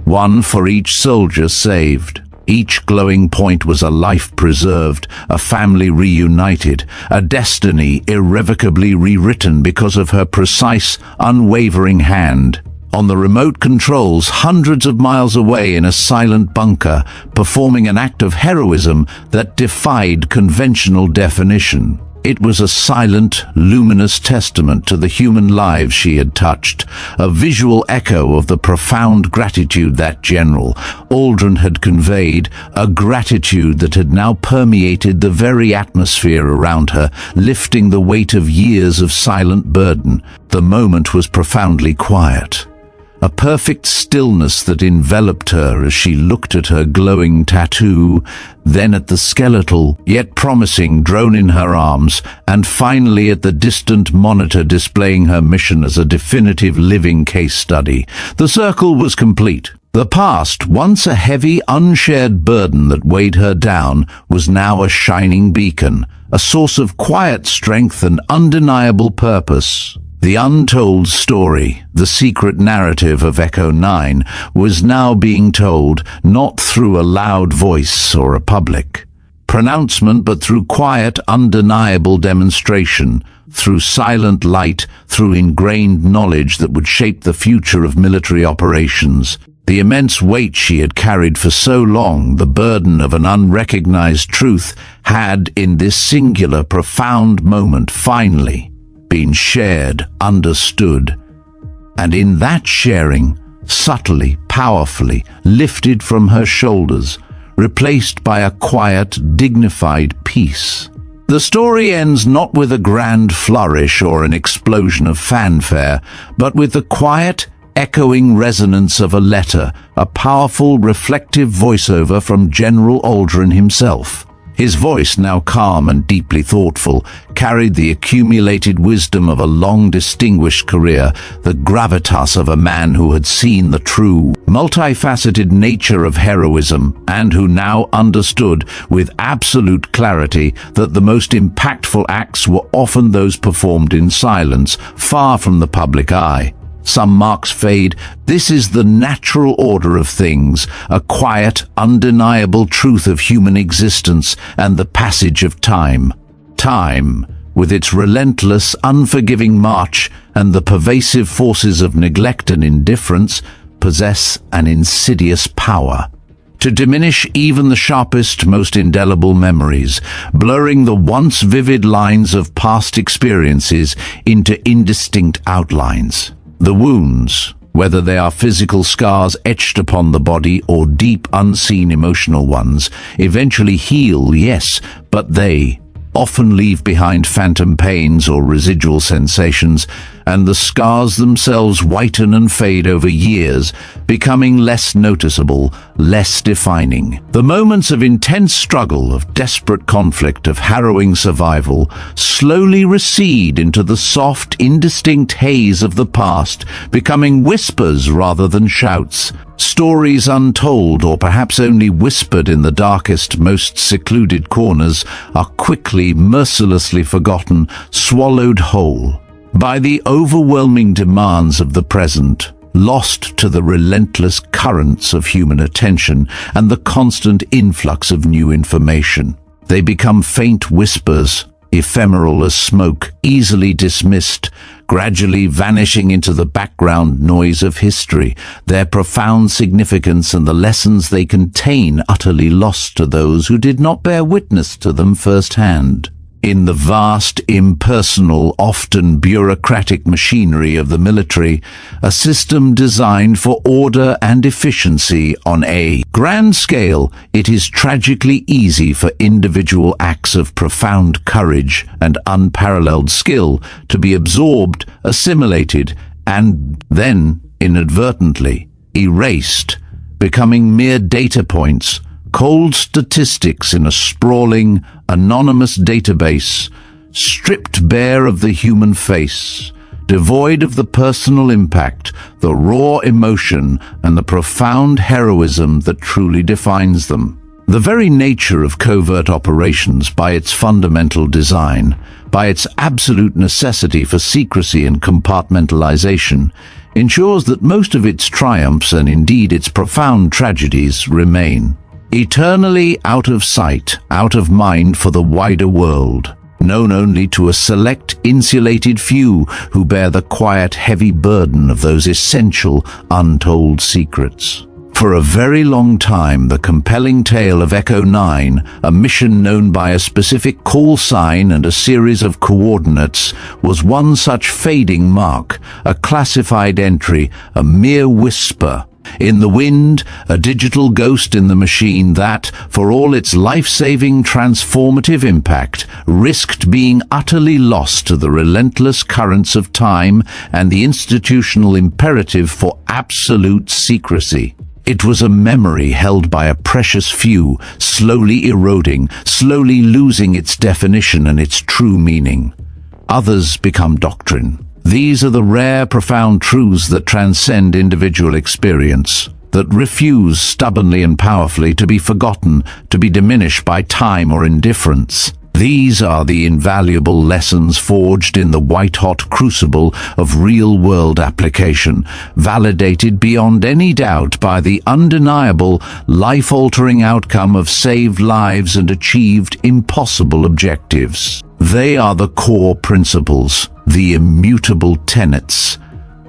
One for each soldier saved. Each glowing point was a life preserved, a family reunited, a destiny irrevocably rewritten because of her precise, unwavering hand. On the remote controls, hundreds of miles away in a silent bunker, performing an act of heroism that defied conventional definition. It was a silent, luminous testament to the human lives she had touched, a visual echo of the profound gratitude that General Aldren had conveyed, a gratitude that had now permeated the very atmosphere around her, lifting the weight of years of silent burden. The moment was profoundly quiet. A perfect stillness that enveloped her as she looked at her glowing tattoo, then at the skeletal, yet promising drone in her arms, and finally at the distant monitor displaying her mission as a definitive living case study. The circle was complete. The past, once a heavy, unshared burden that weighed her down, was now a shining beacon, a source of quiet strength and undeniable purpose. The untold story, the secret narrative of Echo 9, was now being told not through a loud voice or a public pronouncement, but through quiet, undeniable demonstration, through silent light, through ingrained knowledge that would shape the future of military operations. The immense weight she had carried for so long, the burden of an unrecognized truth, had, in this singular, profound moment, finally been shared, understood, and in that sharing, subtly, powerfully, lifted from her shoulders, replaced by a quiet, dignified peace. The story ends not with a grand flourish or an explosion of fanfare, but with the quiet, echoing resonance of a letter, a powerful, reflective voiceover from General Aldren himself. His voice, now calm and deeply thoughtful, carried the accumulated wisdom of a long distinguished career, the gravitas of a man who had seen the true, multifaceted nature of heroism, and who now understood with absolute clarity that the most impactful acts were often those performed in silence, far from the public eye. Some marks fade. This is the natural order of things, a quiet, undeniable truth of human existence and the passage of time. Time, with its relentless, unforgiving march and the pervasive forces of neglect and indifference, possess an insidious power to diminish even the sharpest, most indelible memories, blurring the once vivid lines of past experiences into indistinct outlines. The wounds, whether they are physical scars etched upon the body or deep, unseen emotional ones, eventually heal, yes, but they often leave behind phantom pains or residual sensations, and the scars themselves whiten and fade over years, becoming less noticeable, less defining. The moments of intense struggle, of desperate conflict, of harrowing survival, slowly recede into the soft, indistinct haze of the past, becoming whispers rather than shouts. Stories untold, or perhaps only whispered in the darkest, most secluded corners, are quickly, mercilessly forgotten, swallowed whole by the overwhelming demands of the present, lost to the relentless currents of human attention and the constant influx of new information. They become faint whispers, ephemeral as smoke, easily dismissed, gradually vanishing into the background noise of history, their profound significance and the lessons they contain utterly lost to those who did not bear witness to them firsthand. In the vast, impersonal, often bureaucratic machinery of the military, a system designed for order and efficiency on a grand scale, it is tragically easy for individual acts of profound courage and unparalleled skill to be absorbed, assimilated, and then, inadvertently, erased, becoming mere data points, cold statistics in a sprawling, anonymous database, stripped bare of the human face, devoid of the personal impact, the raw emotion, and the profound heroism that truly defines them. The very nature of covert operations, by its fundamental design, by its absolute necessity for secrecy and compartmentalization, ensures that most of its triumphs and indeed its profound tragedies remain eternally out of sight, out of mind for the wider world, known only to a select, insulated few who bear the quiet, heavy burden of those essential, untold secrets. For a very long time, the compelling tale of Echo 9, a mission known by a specific call sign and a series of coordinates, was one such fading mark, a classified entry, a mere whisper in the wind, a digital ghost in the machine that, for all its life-saving transformative impact, risked being utterly lost to the relentless currents of time and the institutional imperative for absolute secrecy. It was a memory held by a precious few, slowly eroding, slowly losing its definition and its true meaning. Others become doctrine. These are the rare, profound truths that transcend individual experience, that refuse stubbornly and powerfully to be forgotten, to be diminished by time or indifference. These are the invaluable lessons forged in the white-hot crucible of real-world application, validated beyond any doubt by the undeniable, life-altering outcome of saved lives and achieved impossible objectives. They are the core principles, the immutable tenets,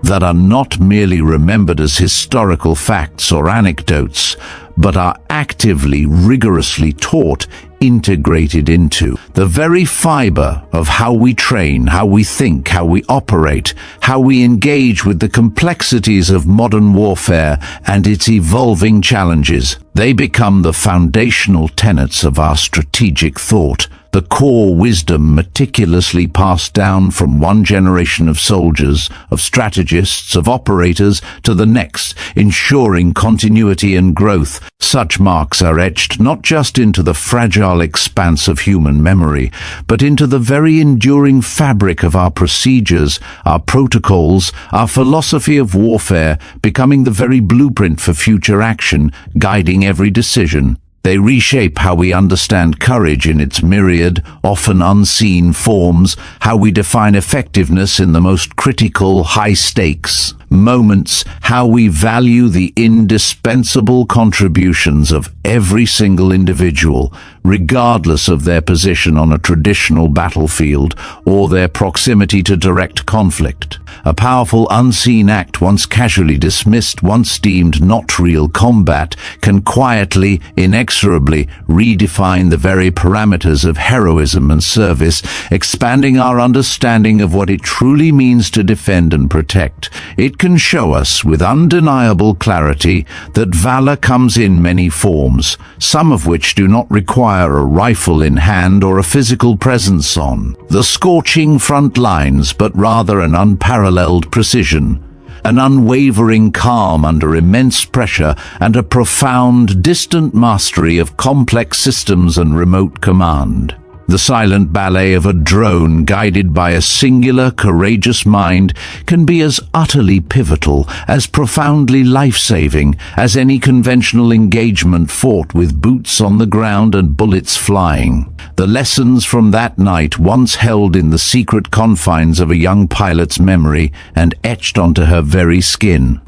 that are not merely remembered as historical facts or anecdotes, but are actively, rigorously taught, integrated into the very fiber of how we train, how we think, how we operate, how we engage with the complexities of modern warfare and its evolving challenges. They become the foundational tenets of our strategic thought, the core wisdom meticulously passed down from one generation of soldiers, of strategists, of operators to the next, ensuring continuity and growth. Such marks are etched not just into the fragile expanse of human memory, but into the very enduring fabric of our procedures, our protocols, our philosophy of warfare, becoming the very blueprint for future action, guiding every decision. They reshape how we understand courage in its myriad, often unseen forms, how we define effectiveness in the most critical, high-stakes moments, how we value the indispensable contributions of every single individual, regardless of their position on a traditional battlefield or their proximity to direct conflict. A powerful unseen act, once casually dismissed, once deemed not real combat, can quietly, inexorably redefine the very parameters of heroism and service, expanding our understanding of what it truly means to defend and protect. It can show us with undeniable clarity that valor comes in many forms, some of which do not require a rifle in hand or a physical presence on the scorching front lines, but rather an unparalleled precision, an unwavering calm under immense pressure, and a profound, distant mastery of complex systems and remote command. The silent ballet of a drone guided by a singular, courageous mind can be as utterly pivotal, as profoundly life-saving as any conventional engagement fought with boots on the ground and bullets flying. The lessons from that night, once held in the secret confines of a young pilot's memory and etched onto her very skin,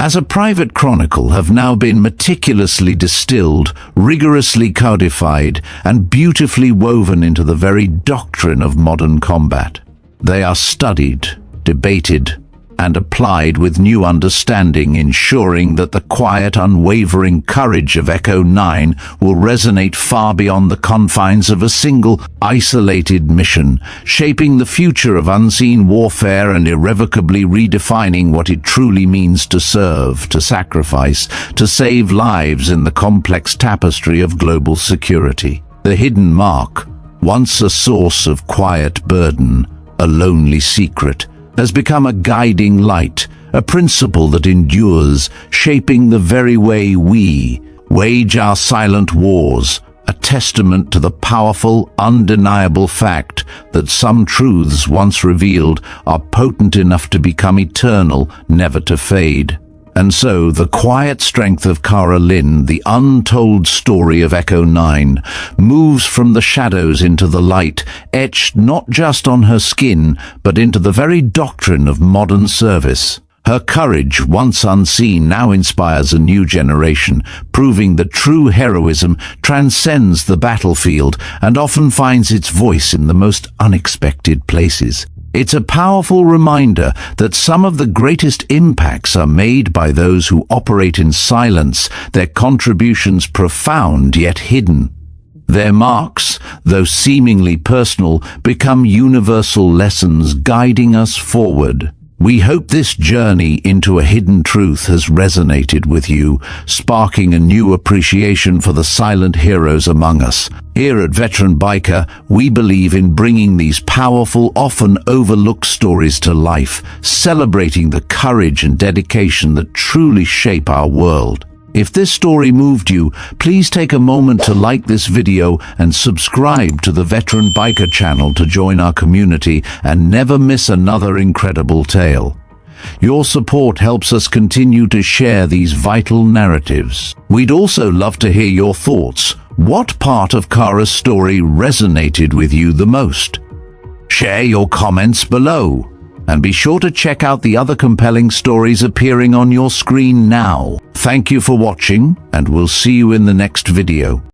as a private chronicle, have now been meticulously distilled, rigorously codified, and beautifully woven into the very doctrine of modern combat. They are studied, debated, and applied with new understanding, ensuring that the quiet, unwavering courage of Echo 9 will resonate far beyond the confines of a single, isolated mission, shaping the future of unseen warfare and irrevocably redefining what it truly means to serve, to sacrifice, to save lives in the complex tapestry of global security. The hidden mark, once a source of quiet burden, a lonely secret, has become a guiding light, a principle that endures, shaping the very way we wage our silent wars, a testament to the powerful, undeniable fact that some truths once revealed are potent enough to become eternal, never to fade. And so, the quiet strength of Cara Lynn, the untold story of Echo 9, moves from the shadows into the light, etched not just on her skin, but into the very doctrine of modern service. Her courage, once unseen, now inspires a new generation, proving that true heroism transcends the battlefield and often finds its voice in the most unexpected places. It's a powerful reminder that some of the greatest impacts are made by those who operate in silence, their contributions profound yet hidden. Their marks, though seemingly personal, become universal lessons guiding us forward. We hope this journey into a hidden truth has resonated with you, sparking a new appreciation for the silent heroes among us. Here at Veteran Biker, we believe in bringing these powerful, often overlooked stories to life, celebrating the courage and dedication that truly shape our world. If this story moved you, please take a moment to like this video and subscribe to the Veteran Biker channel to join our community and never miss another incredible tale. Your support helps us continue to share these vital narratives. We'd also love to hear your thoughts. What part of Cara's story resonated with you the most? Share your comments below. And be sure to check out the other compelling stories appearing on your screen now. Thank you for watching, and we'll see you in the next video.